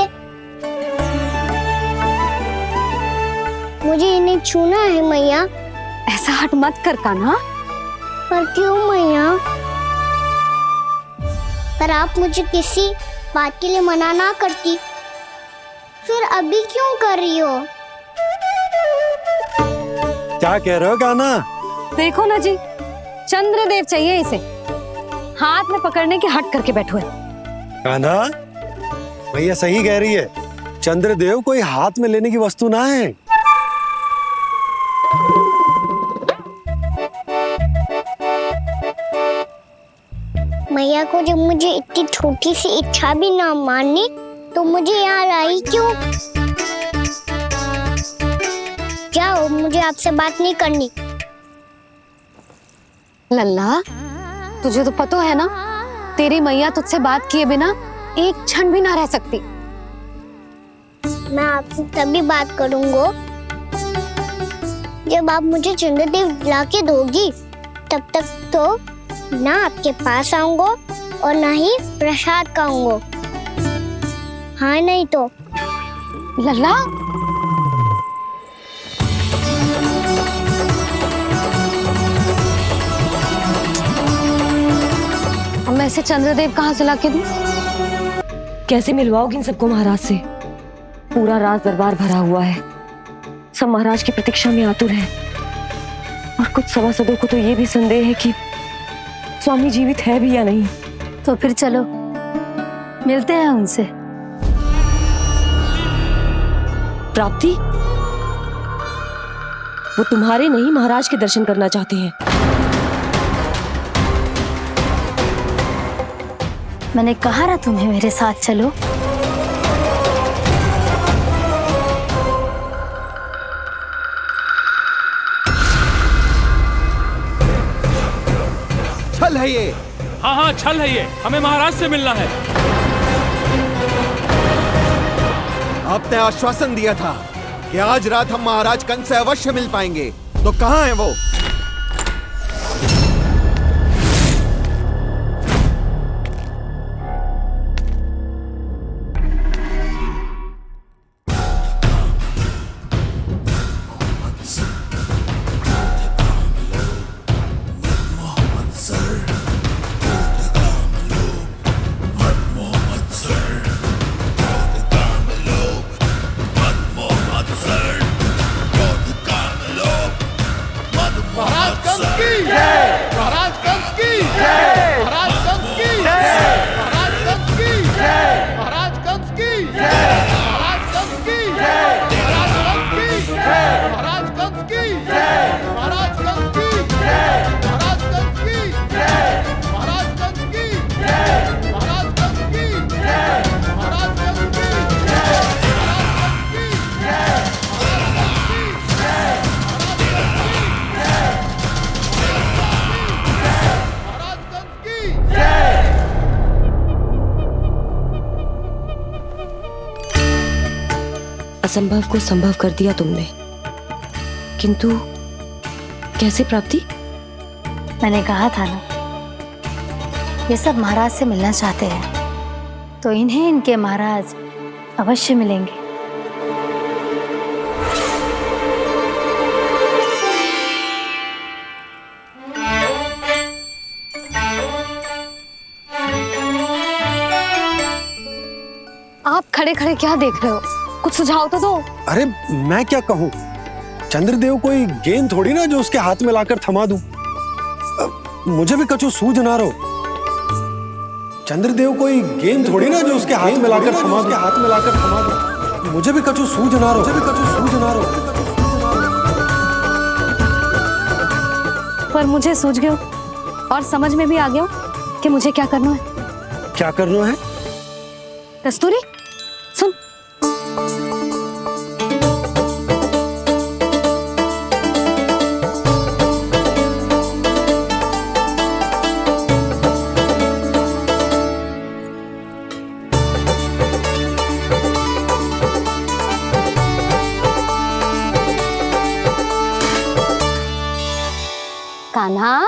मुझे इन्हें छूना है मैया। ऐसा हट मत कर कान्हा। पर क्यों मैया? पर आप मुझे किसी बात के लिए मना ना करती, फिर अभी क्यों कर रही हो? क्या कह रहे हो कान्हा? देखो ना जी, चंद्रदेव चाहिए इसे। हाथ में पकड़ने के हट करके बैठो है। कान्हा, भैया सही कह रही है। चंद्रदेव कोई हाथ में लेने की वस्तु ना है। मैया को जब मुझे इतनी छोटी सी इच्छा भी ना माननी तो मुझे यहाँ लाई क्यों? जाओ, मुझे आपसे बात नहीं करनी। लल्ला, तुझे तो पता है ना, तेरी मैया तुझसे बात किए बिना एक क्षण भी ना रह सकती। मैं आपसे तभी बात करूंगा जब आप मुझे चंद्रदेव ला के दोगी। तब तक तो ना आपके पास आऊंगा और ना ही प्रसाद खाऊंगा। हाँ नहीं तो? लल्ला, मैं इसे चंद्रदेव कहाँ से लाके दूं? कैसे मिलवाओगी इन सबको महाराज से? पूरा राज दरबार भरा हुआ है, सब महाराज की प्रतीक्षा में आतुर हैं। और कुछ सभासदों को तो ये भी संदेह है कि स्वामी जीवित है भी या नहीं। तो फिर चलो मिलते हैं उनसे। प्राप्ति, वो तुम्हारे नहीं महाराज के दर्शन करना चाहते हैं। मैंने कहा ना तुम्हें मेरे साथ चलो। छल है ये। हाँ हाँ, छल है ये। हमें महाराज से मिलना है। आपने आश्वासन दिया था कि आज रात हम महाराज कंस से अवश्य मिल पाएंगे, तो कहाँ है वो? असंभव को संभव कर दिया तुमने, किंतु कैसे प्राप्ति? मैंने कहा था ना, ये सब महाराज से मिलना चाहते हैं, तो इन्हें इनके महाराज अवश्य मिलेंगे। आप खड़े खड़े क्या देख रहे हो? कुछ सुझाव तो दो। अरे मैं क्या कहूँ, चंद्रदेव कोई गेंद थोड़ी ना जो उसके हाथ में लाकर थमा दूं। मुझे भी कछु सूझ ना रहो। चंद्रदेव कोई गेंद थोड़ी ना जो उसके हाथ में लाकर थमा दूं। मुझे भी कछु सूझ ना रहो। पर मुझे सूझ गयो और समझ में भी आ गया कि मुझे क्या करना है। क्या करना है? कस्तूरी, सुन। कान्हा।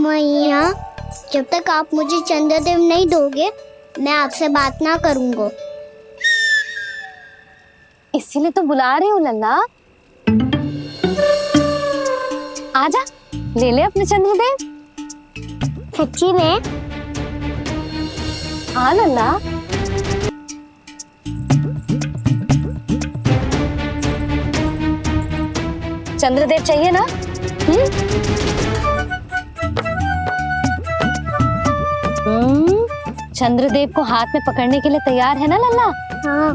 मैया, जब तक आप मुझे चंद्रदेव नहीं दोगे मैं आपसे बात ना करूंगा। इसीलिए तो बुला रही हूँ लल्ला। आजा, ले ले अपने चंद्रदेव। सच्ची में? हाँ लल्ला। चंद्रदेव चाहिए ना? चंद्रदेव को हाथ में पकड़ने के लिए तैयार है ना लल्ला? हाँ।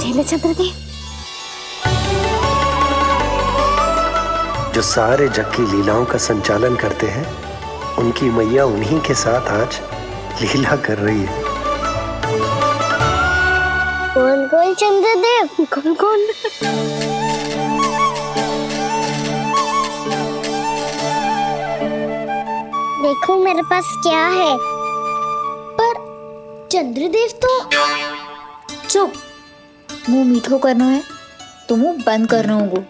ले चंद्रदेव। जो सारे जग की लीलाओं का संचालन करते हैं, उनकी मैया उन्हीं के साथ आज लीला कर रही है। कौन कौन चंद्रदेव? कौन कौन? देखो मेरे पास क्या है। पर चंद्रदेव तो चुप, मुंह मीठो करना है तो मुंह बंद करना होगा।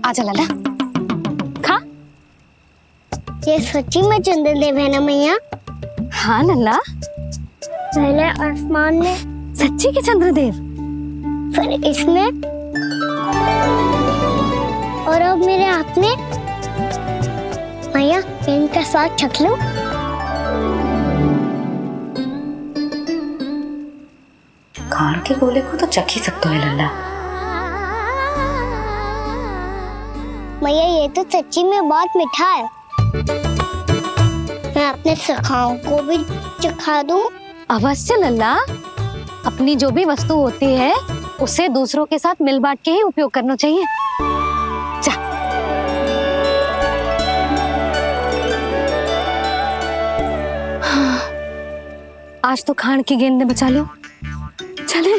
आजा लल्ला, खा। ये सच्ची में चंद्रदेव है ना मैया? हाँ लल्ला, पहले आसमान में, सच्ची के चंद्रदेव, फिर इसमें, और अब मेरे हाथ में। मैया, मैं इनका स्वाद चख लूं? खान के गोले को तो चख ही सकते हो लल्ला। मैया, ये तो सच्ची में बहुत मीठा है। मैं अपने सखाओं को भी चखा दूं? अवश्य लल्ला। अपनी जो भी वस्तु होती है उसे दूसरों के साथ मिल बांट के ही उपयोग करना चाहिए। जा। हाँ, आज तो खान की गेंद ने बचा लो। चले।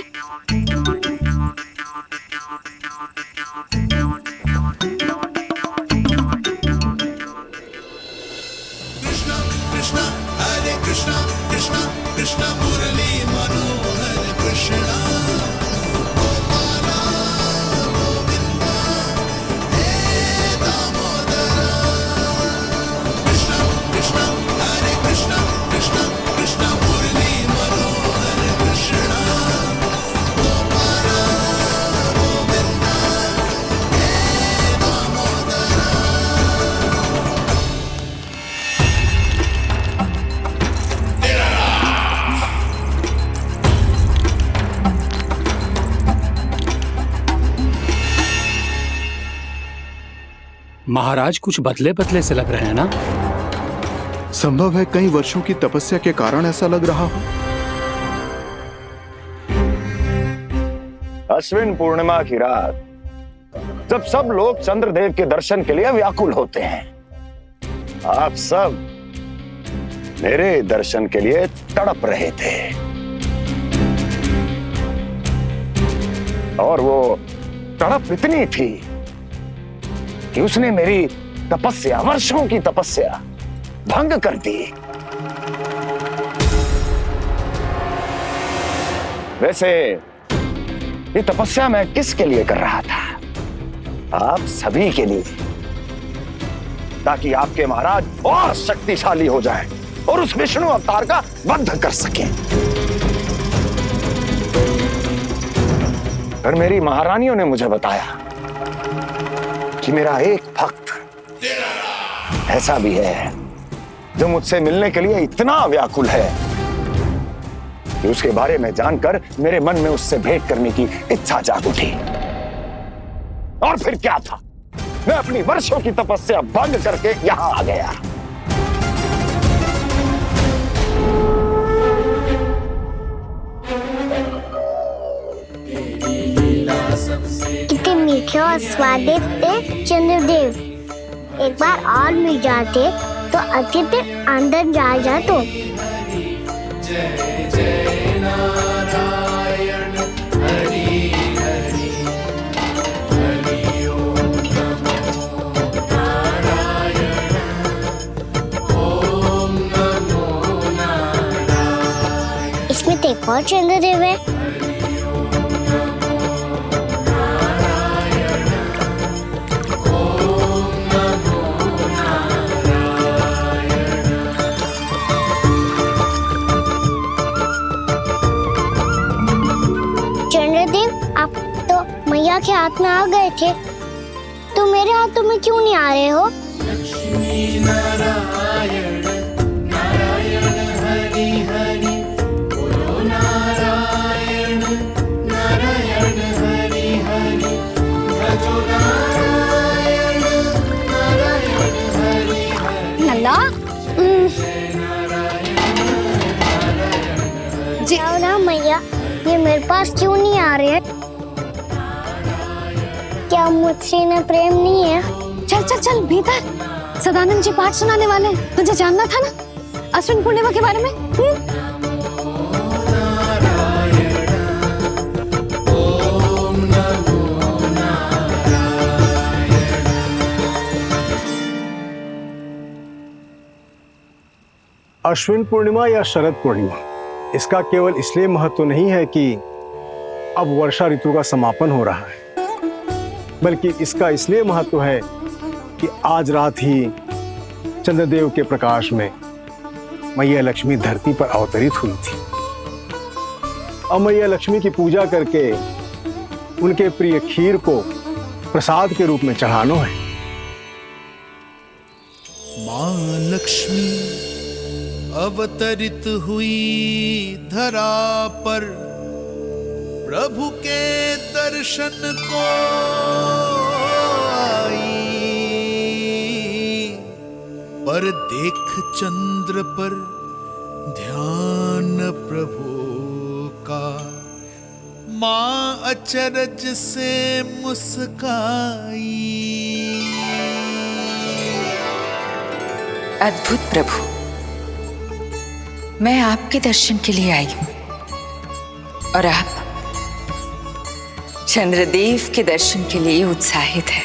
महाराज कुछ बदले बदले से लग रहे हैं ना? संभव है कई वर्षों की तपस्या के कारण ऐसा लग रहा हो। अश्विन पूर्णिमा की रात, जब सब लोग चंद्रदेव के दर्शन के लिए व्याकुल होते हैं, आप सब मेरे दर्शन के लिए तड़प रहे थे। और वो तड़प इतनी थी कि उसने मेरी तपस्या, वर्षों की तपस्या भंग कर दी। वैसे ये तपस्या मैं किसके लिए कर रहा था? आप सभी के लिए, ताकि आपके महाराज और शक्तिशाली हो जाएं और उस विष्णु अवतार का वध कर सकें। पर मेरी महारानियों ने मुझे बताया कि मेरा एक भक्त ऐसा भी है जो मुझसे मिलने के लिए इतना व्याकुल है कि उसके बारे में जानकर मेरे मन में उससे भेंट करने की इच्छा जाग उठी। और फिर क्या था, मैं अपनी वर्षों की तपस्या भंग करके यहां आ गया। कितने मीठे और स्वादिष्ट थे चंद्रदेव। एक बार और मिल जाते तो अच्छे से अंदर जा तो। जय जय नारायण हरि हरि हरि ओम नमो नारायण ओम नमो नारायण। इसमें तो एक और चंद्रदेव है। हरि ओम नमो मैया के हाथ में आ गए थे, तो मेरे हाथों में क्यों नहीं आ रहे हो? लक्ष्मी नारायण नारायण हरि हरि बोलो नारायण नारायण हरि हरि भजो नारायण नारायण हरि हरि। नंदा जी ना मैया, ये मेरे पास क्यों नहीं आ रहे हैं? क्या मुझसे इन्हें प्रेम नहीं है? चल चल चल भीतर, सदानंद जी पाठ सुनाने वाले हैं। तुझे जानना था ना अश्विन पूर्णिमा के बारे में? अश्विन पूर्णिमा या शरद पूर्णिमा, इसका केवल इसलिए महत्व नहीं है कि अब वर्षा ऋतु का समापन हो रहा है, बल्कि इसका इसलिए महत्व है कि आज रात ही चंद्रदेव के प्रकाश में मैया लक्ष्मी धरती पर अवतरित हुई थी। अब मैया लक्ष्मी की पूजा करके उनके प्रिय खीर को प्रसाद के रूप में चढ़ाना है। माँ लक्ष्मी अवतरित हुई धरा पर, प्रभु के दर्शन को आई, पर देख चंद्र पर ध्यान प्रभु का, माँ अचरज से मुस्काई। अद्भुत प्रभु, मैं आपके दर्शन के लिए आई हूं और आप चंद्रदेव के दर्शन के लिए उत्साहित है,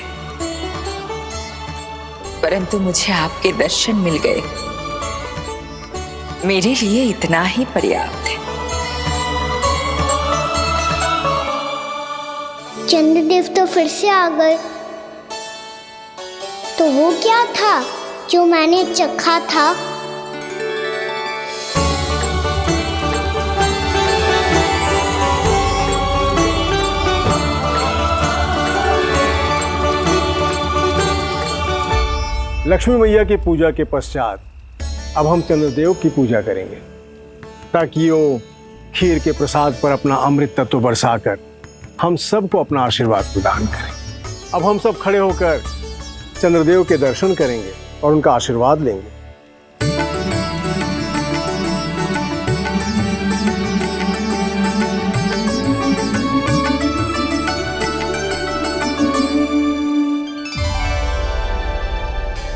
परंतु मुझे आपके दर्शन मिल गए, मेरे लिए इतना ही पर्याप्त है। चंद्रदेव तो फिर से आ गए, तो वो क्या था जो मैंने चखा था? लक्ष्मी मैया की पूजा के पश्चात अब हम चंद्रदेव की पूजा करेंगे, ताकि वो खीर के प्रसाद पर अपना अमृत तत्व बरसाकर हम सबको अपना आशीर्वाद प्रदान करें। अब हम सब खड़े होकर चंद्रदेव के दर्शन करेंगे और उनका आशीर्वाद लेंगे।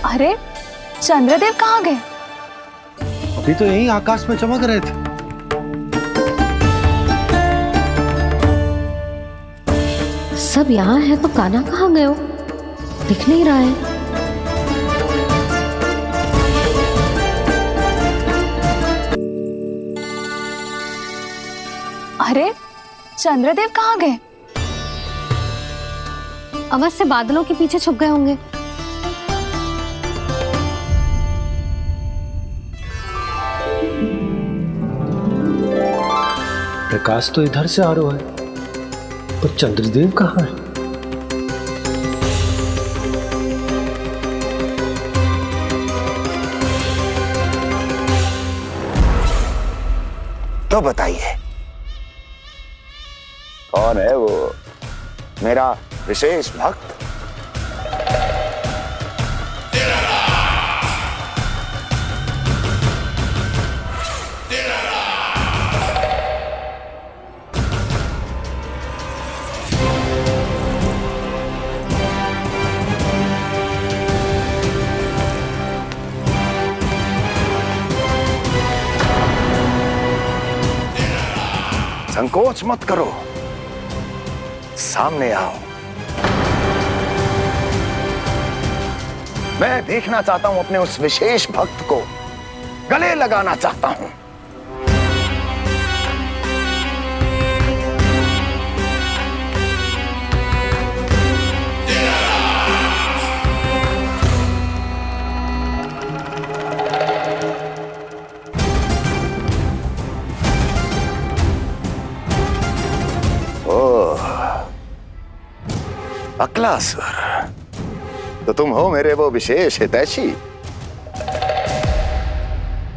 अरे चंद्रदेव कहाँ गए? अभी तो यही आकाश में चमक रहे थे। सब यहाँ है तो कान्हा कहाँ गए हो? दिख नहीं रहा है। अरे चंद्रदेव कहाँ गए? अवश्य बादलों के पीछे छुप गए होंगे। प्रकाश तो इधर से आ रहा है, पर चंद्रदेव कहाँ है? तो बताइए कौन है वो मेरा विशेष भक्त? संकोच मत करो, सामने आओ। मैं देखना चाहता हूं अपने उस विशेष भक्त को, गले लगाना चाहता हूं। अकलासुर, तो तुम हो मेरे वो विशेष हितैषी।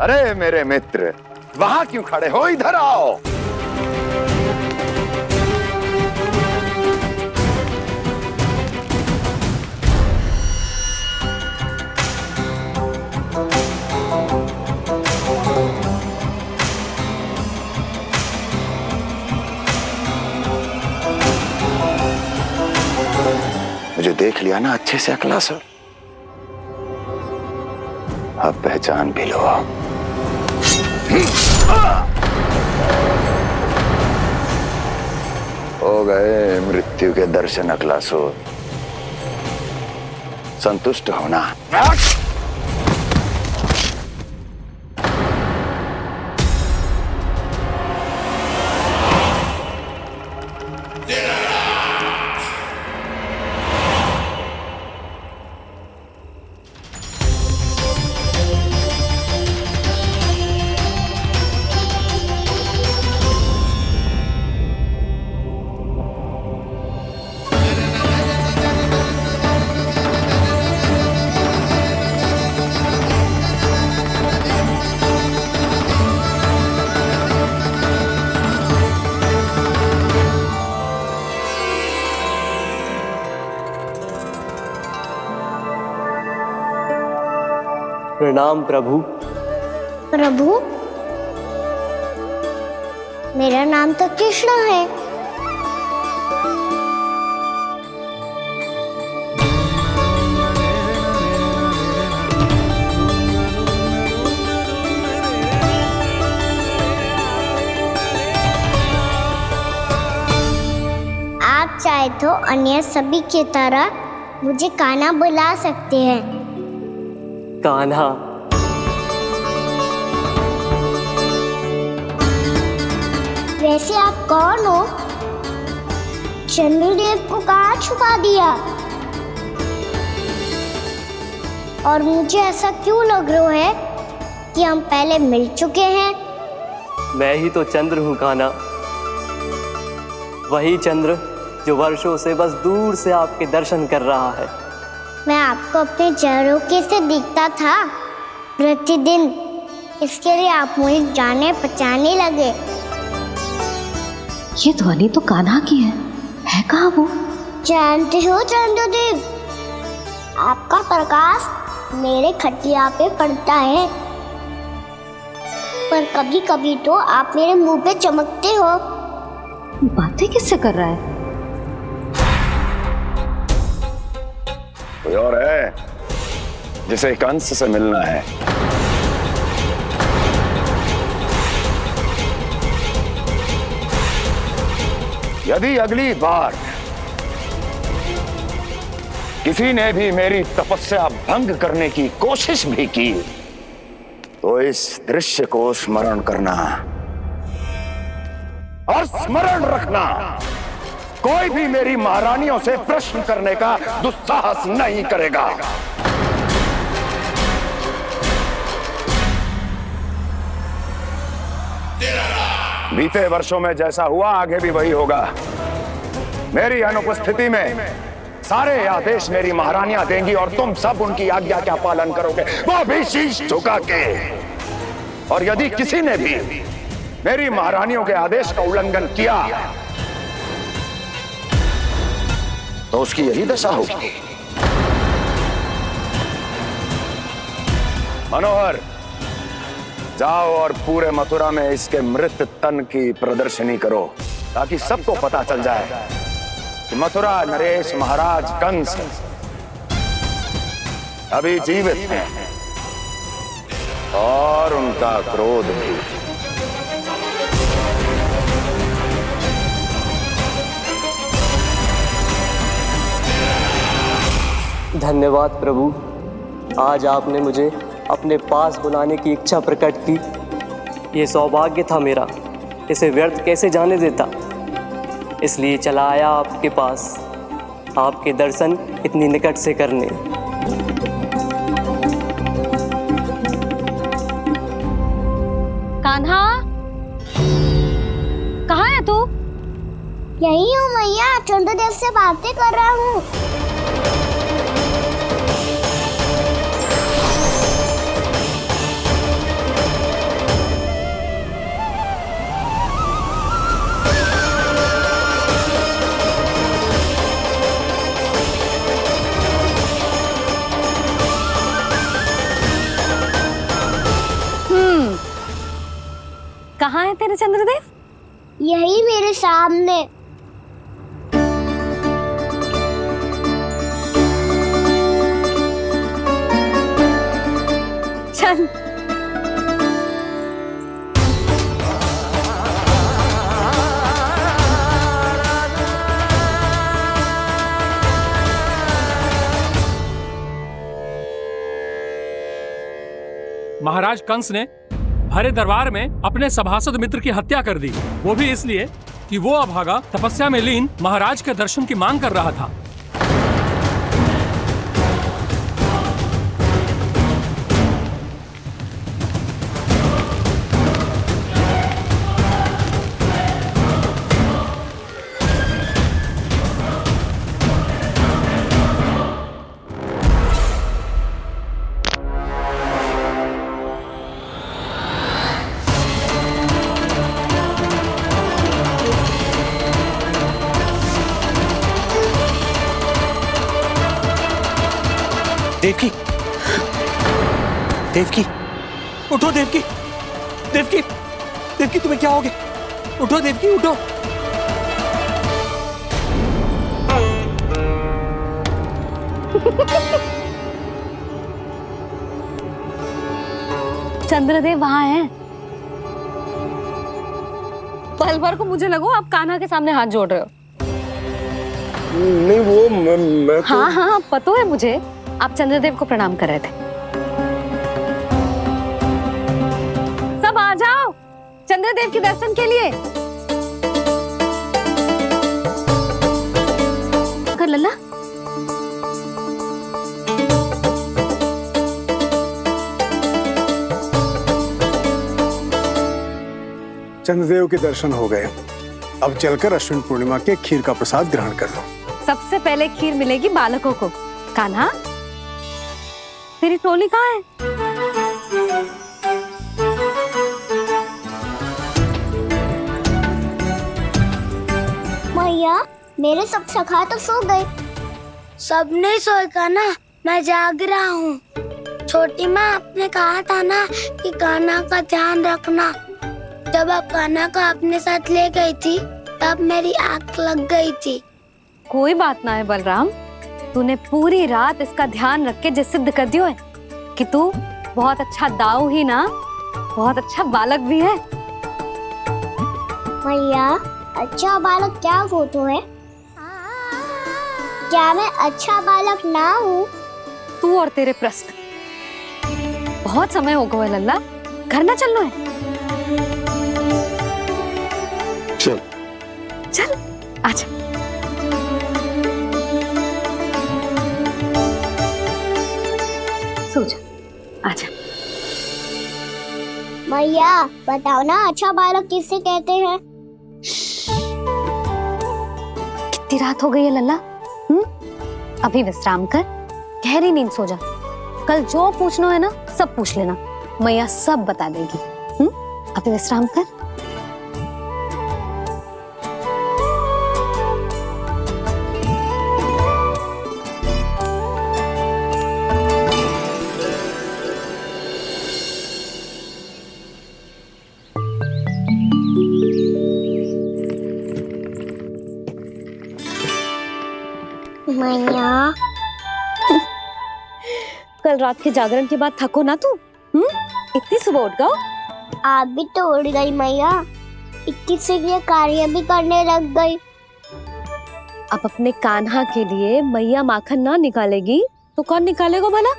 अरे मेरे मित्र, वहां क्यों खड़े हो, इधर आओ। मुझे देख लिया ना अच्छे से अकलासुर, अब पहचान भी लो। हो गए मृत्यु के दर्शन अकलासुर, संतुष्ट होना। प्रणाम प्रभु। प्रभु, मेरा नाम तो कृष्ण है। आप चाहे तो अन्य सभी की तरह मुझे कान्हा बुला सकते हैं। कान्हा? वैसे आप कौन हो? चंद्रदेव को कहाँ छुपा दिया? और मुझे ऐसा क्यों लग रहा है कि हम पहले मिल चुके हैं? मैं ही तो चंद्र हूँ कान्हा, वही चंद्र जो वर्षों से बस दूर से आपके दर्शन कर रहा है। मैं आपको अपने झरोखे से दिखता था प्रतिदिन, इसके लिए आप मुझे जाने पहचाने लगे। ये ध्वनि तो कान्हा की है कहाँ वो? जानते हो चंद्रदेव, आपका प्रकाश मेरे खटिया पे पड़ता है, पर कभी कभी तो आप मेरे मुंह पे चमकते हो। बातें किससे कर रहा है? कोई और है जिसे कंस से मिलना है? यदि अगली बार किसी ने भी मेरी तपस्या भंग करने की कोशिश भी की तो इस दृश्य को स्मरण करना और स्मरण रखना, कोई भी मेरी महारानियों से प्रश्न करने का दुस्साहस नहीं करेगा। बीते वर्षों में जैसा हुआ आगे भी वही होगा। मेरी अनुपस्थिति में सारे आदेश मेरी महारानियां देंगी और तुम सब उनकी आज्ञा का पालन करोगे, वो भी शीश झुका के। और यदि किसी ने भी मेरी महारानियों के आदेश का उल्लंघन किया तो उसकी यही दशा होगी। मनोहर, जाओ और पूरे मथुरा में इसके मृत तन की प्रदर्शनी करो ताकि सबको पता चल जाए कि मथुरा नरेश महाराज कंस अभी जीवित हैं और उनका क्रोध भी। धन्यवाद प्रभु, आज आपने मुझे अपने पास बुलाने की इच्छा प्रकट की। ये सौभाग्य था मेरा, इसे व्यर्थ कैसे जाने देता। इसलिए चला आया आपके पास, आपके दर्शन इतनी निकट से करने। कान्हा, कहाँ है तू? यही हूँ मैया, चंद्रदेव से बातें कर रहा हूँ। कहाँ है तेरे चंद्रदेव? यही मेरे सामने। चल। महाराज कंस ने भरे दरबार में अपने सभासद मित्र की हत्या कर दी, वो भी इसलिए कि वो अभागा तपस्या में लीन महाराज के दर्शन की मांग कर रहा था। देवकी, देवकी, उठो देवकी, देवकी, देवकी तुम्हें क्या हो गया? उठो देवकी, उठो। चंद्रदेव वहाँ हैं। पल भर को मुझे लगो आप कान्हा के सामने हाथ जोड़ रहे हो। नहीं वो मैं तो... हाँ हाँ पता है मुझे, आप चंद्रदेव को प्रणाम कर रहे थे। सब आ जाओ चंद्रदेव के दर्शन के लिए। कर लल्ला। चंद्रदेव के दर्शन हो गए, अब चलकर अश्विन पूर्णिमा के खीर का प्रसाद ग्रहण कर लो। सबसे पहले खीर मिलेगी बालकों को। कान्हा, तेरी टोली कहाँ है? मैया, मेरे सब सखा तो सो गए। सब नहीं सोए का ना, मैं जाग रहा हूँ। छोटी माँ आपने कहा था ना कि कान्हा का ध्यान रखना। जब आप कान्हा को अपने साथ ले गई थी तब मेरी आँख लग गई थी। कोई बात ना है बलराम, तूने पूरी रात इसका ध्यान रख के जो सिद्ध कर दियो है कि तू बहुत अच्छा दाऊ ही ना, बहुत अच्छा बालक भी है। मैया, अच्छा बालक क्या फोटो है? क्या मैं अच्छा बालक ना हूँ? तू और तेरे प्रश्न। बहुत समय हो गया लल्ला, घर ना चलना है। चल चल आजा। सो जा, आजा। मैया बताओ ना, अच्छा बालक किससे कहते हैं? कितनी रात हो गई है लल्ला? अभी विश्राम कर, गहरी नींद सो जा। कल जो पूछना है ना सब पूछ लेना, मैया सब बता देगी। अभी विश्राम कर। मैया, कल रात के जागरण के बाद थको ना तू? इतनी सुबह उठ गओ? आप भी तो उठ गई मैया, इतनी से ये कार्य भी करने लग गई। अब अपने कान्हा के लिए मैया माखन ना निकालेगी तो कौन निकालेगा भला?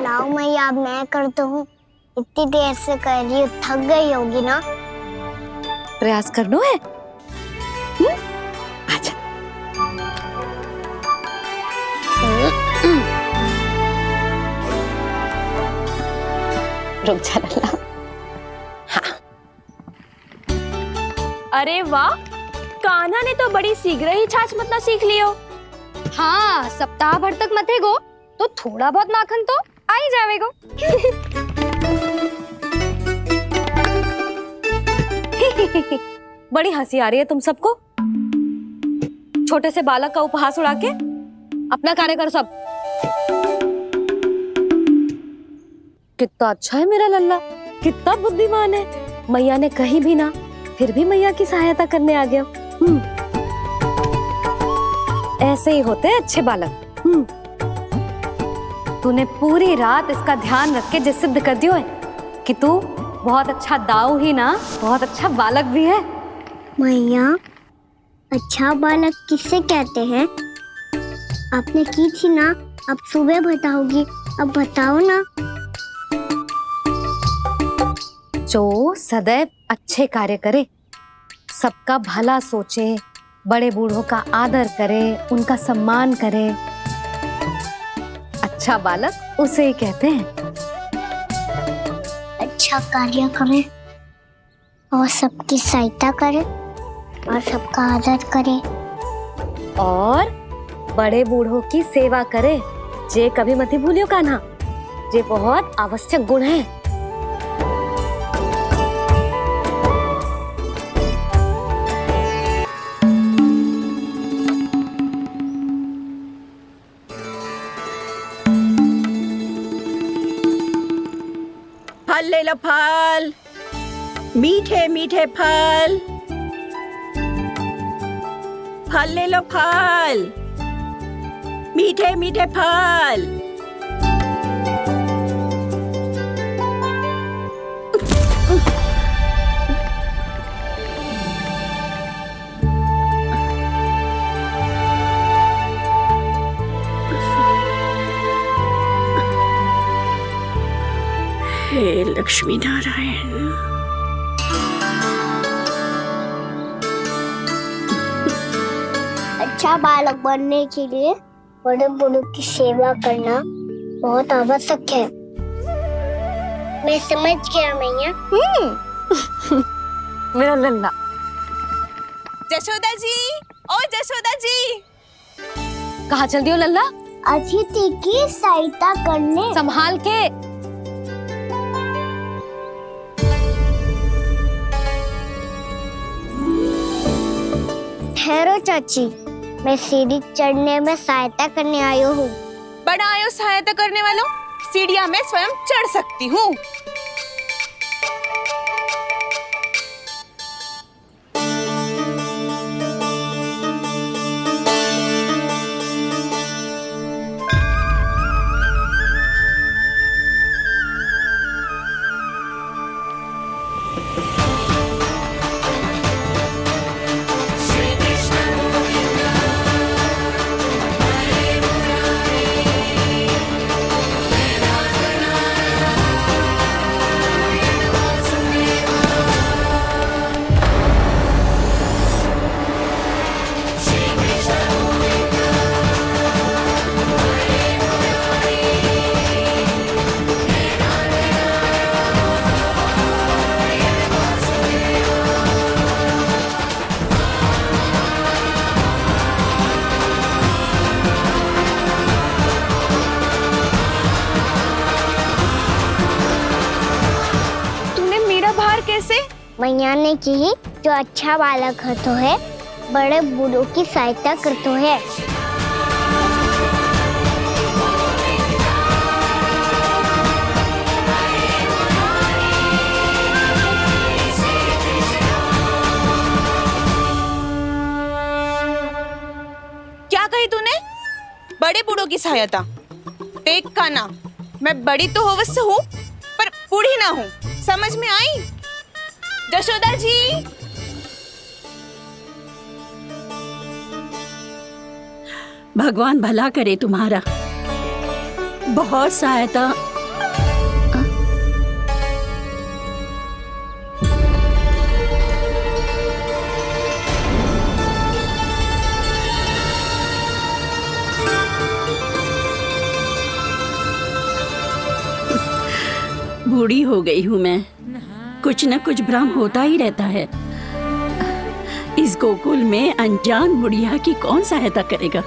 लाओ मैया, अब मैं करता हूँ। इतनी देर से कर रही हूँ, थक गई होगी ना? प्रयास करना है। आजा। रुक जा लल्ला। हाँ अरे वाह, कान्हा ने तो बड़ी शीघ्र ही छाछ मतना सीख लियो। हाँ, सप्ताह भर तक मतेगो तो थोड़ा बहुत माखन तो आ ही जावेगो। बड़ी हंसी आ रही है तुम सबको। छोटे से बालक का उपहास उड़ा के अपना कार्य करो सब। कितना अच्छा है मेरा लल्ला, कितना बुद्धिमान है। मैया ने कही भी ना, फिर भी मैया की सहायता करने आ गया। ऐसे ही होते हैं अच्छे बालक। तूने पूरी रात इसका ध्यान रख के जिस सिद्ध कर दियो है कि तू बहुत अच्छा दाऊ ही ना, बहुत अच्छा बालक भी है। मैया, अच्छा बालक किससे कहते हैं? आपने की थी ना, अब सुबह बताओगी, अब बताओ ना। जो सदैव अच्छे कार्य करे, सबका भला सोचे, बड़े बूढ़ों का आदर करे, उनका सम्मान करे, अच्छा बालक उसे ही कहते हैं। अच्छा कार्य करे और सबकी सहायता करे और सबका आदर करे और बड़े बूढ़ों की सेवा करे। जे कभी मत भूलियो कान्हा, जे बहुत आवश्यक गुण है। फल ले लो, फल, मीठे मीठे फल। फल ले लो, फल, मीठे मीठे फल। हे लक्ष्मी नारायण। अच्छा बालक बनने के लिए बड़े बूढ़ों की सेवा करना बहुत आवश्यक है। मैं समझ गया मैया। मेरा लल्ला। जशोदा जी, ओ जशोदा जी, कहाँ चल दियो लल्ला? अतिथि की सहायता करने। संभाल के। ठहरो चाची, मैं सीढ़ी चढ़ने में सहायता करने आई हूँ। बड़ा आयो सहायता करने वालों, सीढ़ियाँ मैं स्वयं चढ़ सकती हूँ। मैया ने की जो अच्छा बालक होतो है, बड़े बूढ़ों की सहायता करतो है। क्या कही तूने? बड़े बूढ़ों की सहायता? देख कान्हा, मैं बड़ी तो अवश्य हूँ पर बूढ़ी ना हूँ, समझ में आई? जशोदा जी, भगवान भला करे तुम्हारा। बहुत सहायता। बूढ़ी हो गई हूँ मैं, कुछ न कुछ भ्रम होता ही रहता है। इस गोकुल में अनजान बुढ़िया की कौन सहायता करेगा?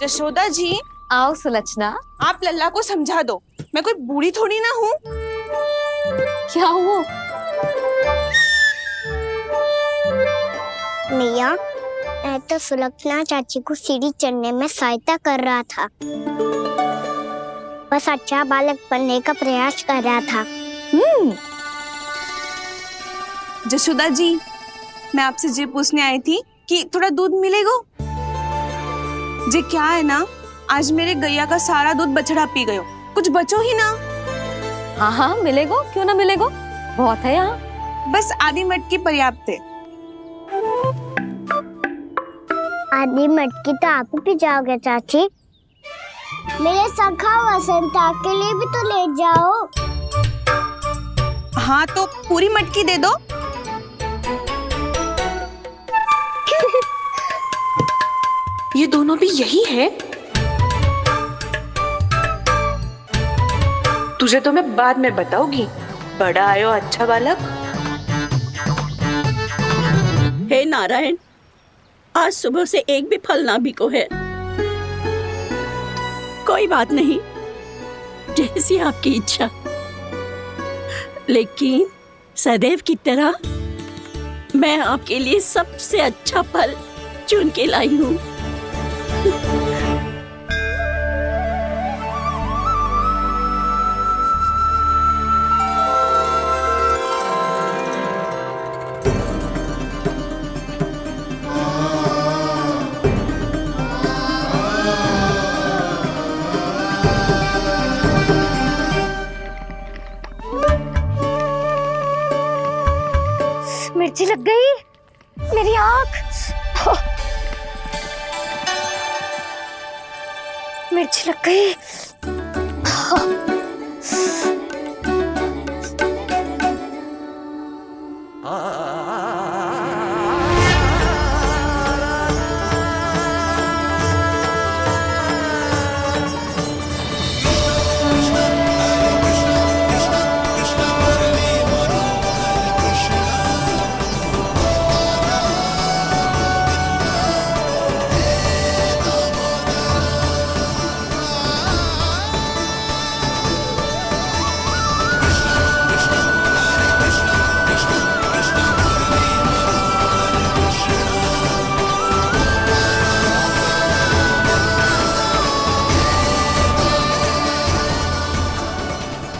जशोदा जी, आओ सुलक्षणा। आप लल्ला को समझा दो, मैं कोई बूढ़ी थोड़ी ना हूँ। क्या हुआ? मैया, मैं तो सुलक्षणा चाची को सीढ़ी चढ़ने में सहायता कर रहा था, बस अच्छा बालक बनने का प्रयास कर रहा था। जशोदा जी, मैं आपसे ये पूछने आई थी कि थोड़ा दूध मिलेगा? जी क्या है ना, आज मेरे गैया का सारा दूध बछड़ा पी गयो, कुछ बचो ही ना। हाँ हाँ मिलेगो, क्यों ना मिलेगो, बहुत है यहाँ। बस आधी मटकी पर्याप्त है। आधी मटकी तो आप ही पी जाओगे चाची, मेरे सखा वसंता के लिए भी तो ले जाओ। हाँ तो पूरी मटकी दे दो। ये दोनों भी यही है? तुझे तो मैं बाद में बताऊंगी, बड़ा आयो अच्छा बालक। हे नारायण, आज सुबह से एक भी फल ना बिको है। कोई बात नहीं, जैसी आपकी इच्छा, लेकिन सदैव की तरह मैं आपके लिए सबसे अच्छा फल चुन के लाई हूँ। मिर्ची लग गई, मेरी आँख। मिर्ची लग गई।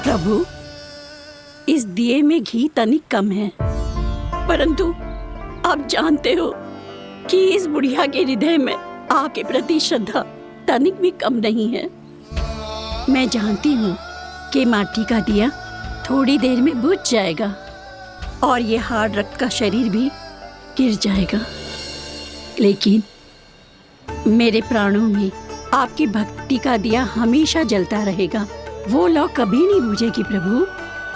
प्रभु, इस दिए में घी तनिक कम है, परंतु आप जानते हो कि इस बुढ़िया के हृदय में आपके प्रति श्रद्धा तनिक भी कम नहीं है। मैं जानती हूँ कि माटी का दिया थोड़ी देर में बुझ जाएगा और ये हार्ड रक्त का शरीर भी गिर जाएगा, लेकिन मेरे प्राणों में आपकी भक्ति का दिया हमेशा जलता रहेगा। वो लौ कभी नहीं बुझेगी प्रभु,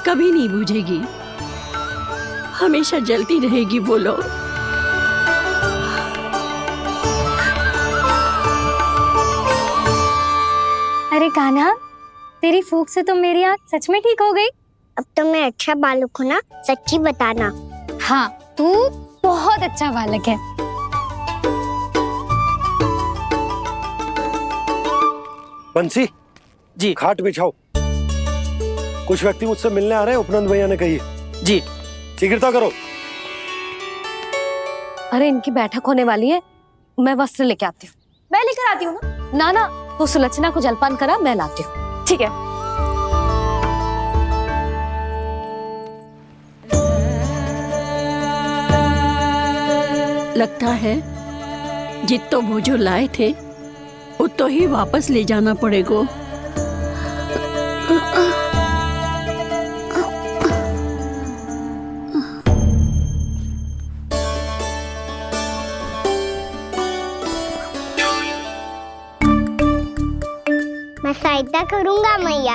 कभी नहीं बुझेगी, हमेशा जलती रहेगी वो लौ। अरे कान्हा, तेरी फूंक से तो मेरी आँख सच में ठीक हो गई। अब तो मैं अच्छा बालक हूँ ना, सच्ची बताना। हाँ, तू बहुत अच्छा बालक है। बंसी जी, खाट बिछाओ, कुछ व्यक्ति मुझसे मिलने आ रहे हैं, उपनंद भैया ने कही। जी, शीघ्रता करो। अरे इनकी बैठक होने वाली है, मैं वस्त्र लेके आती हूँ। मैं लेकर आती हूँ ना। ना तू सुलक्षणा को जलपान करा, मैं लाती हूँ। ठीक है। लगता है जितो वो जो लाए थे उतो ही वापस ले जाना पड़ेगा। मैं सहायता करूंगा मैया।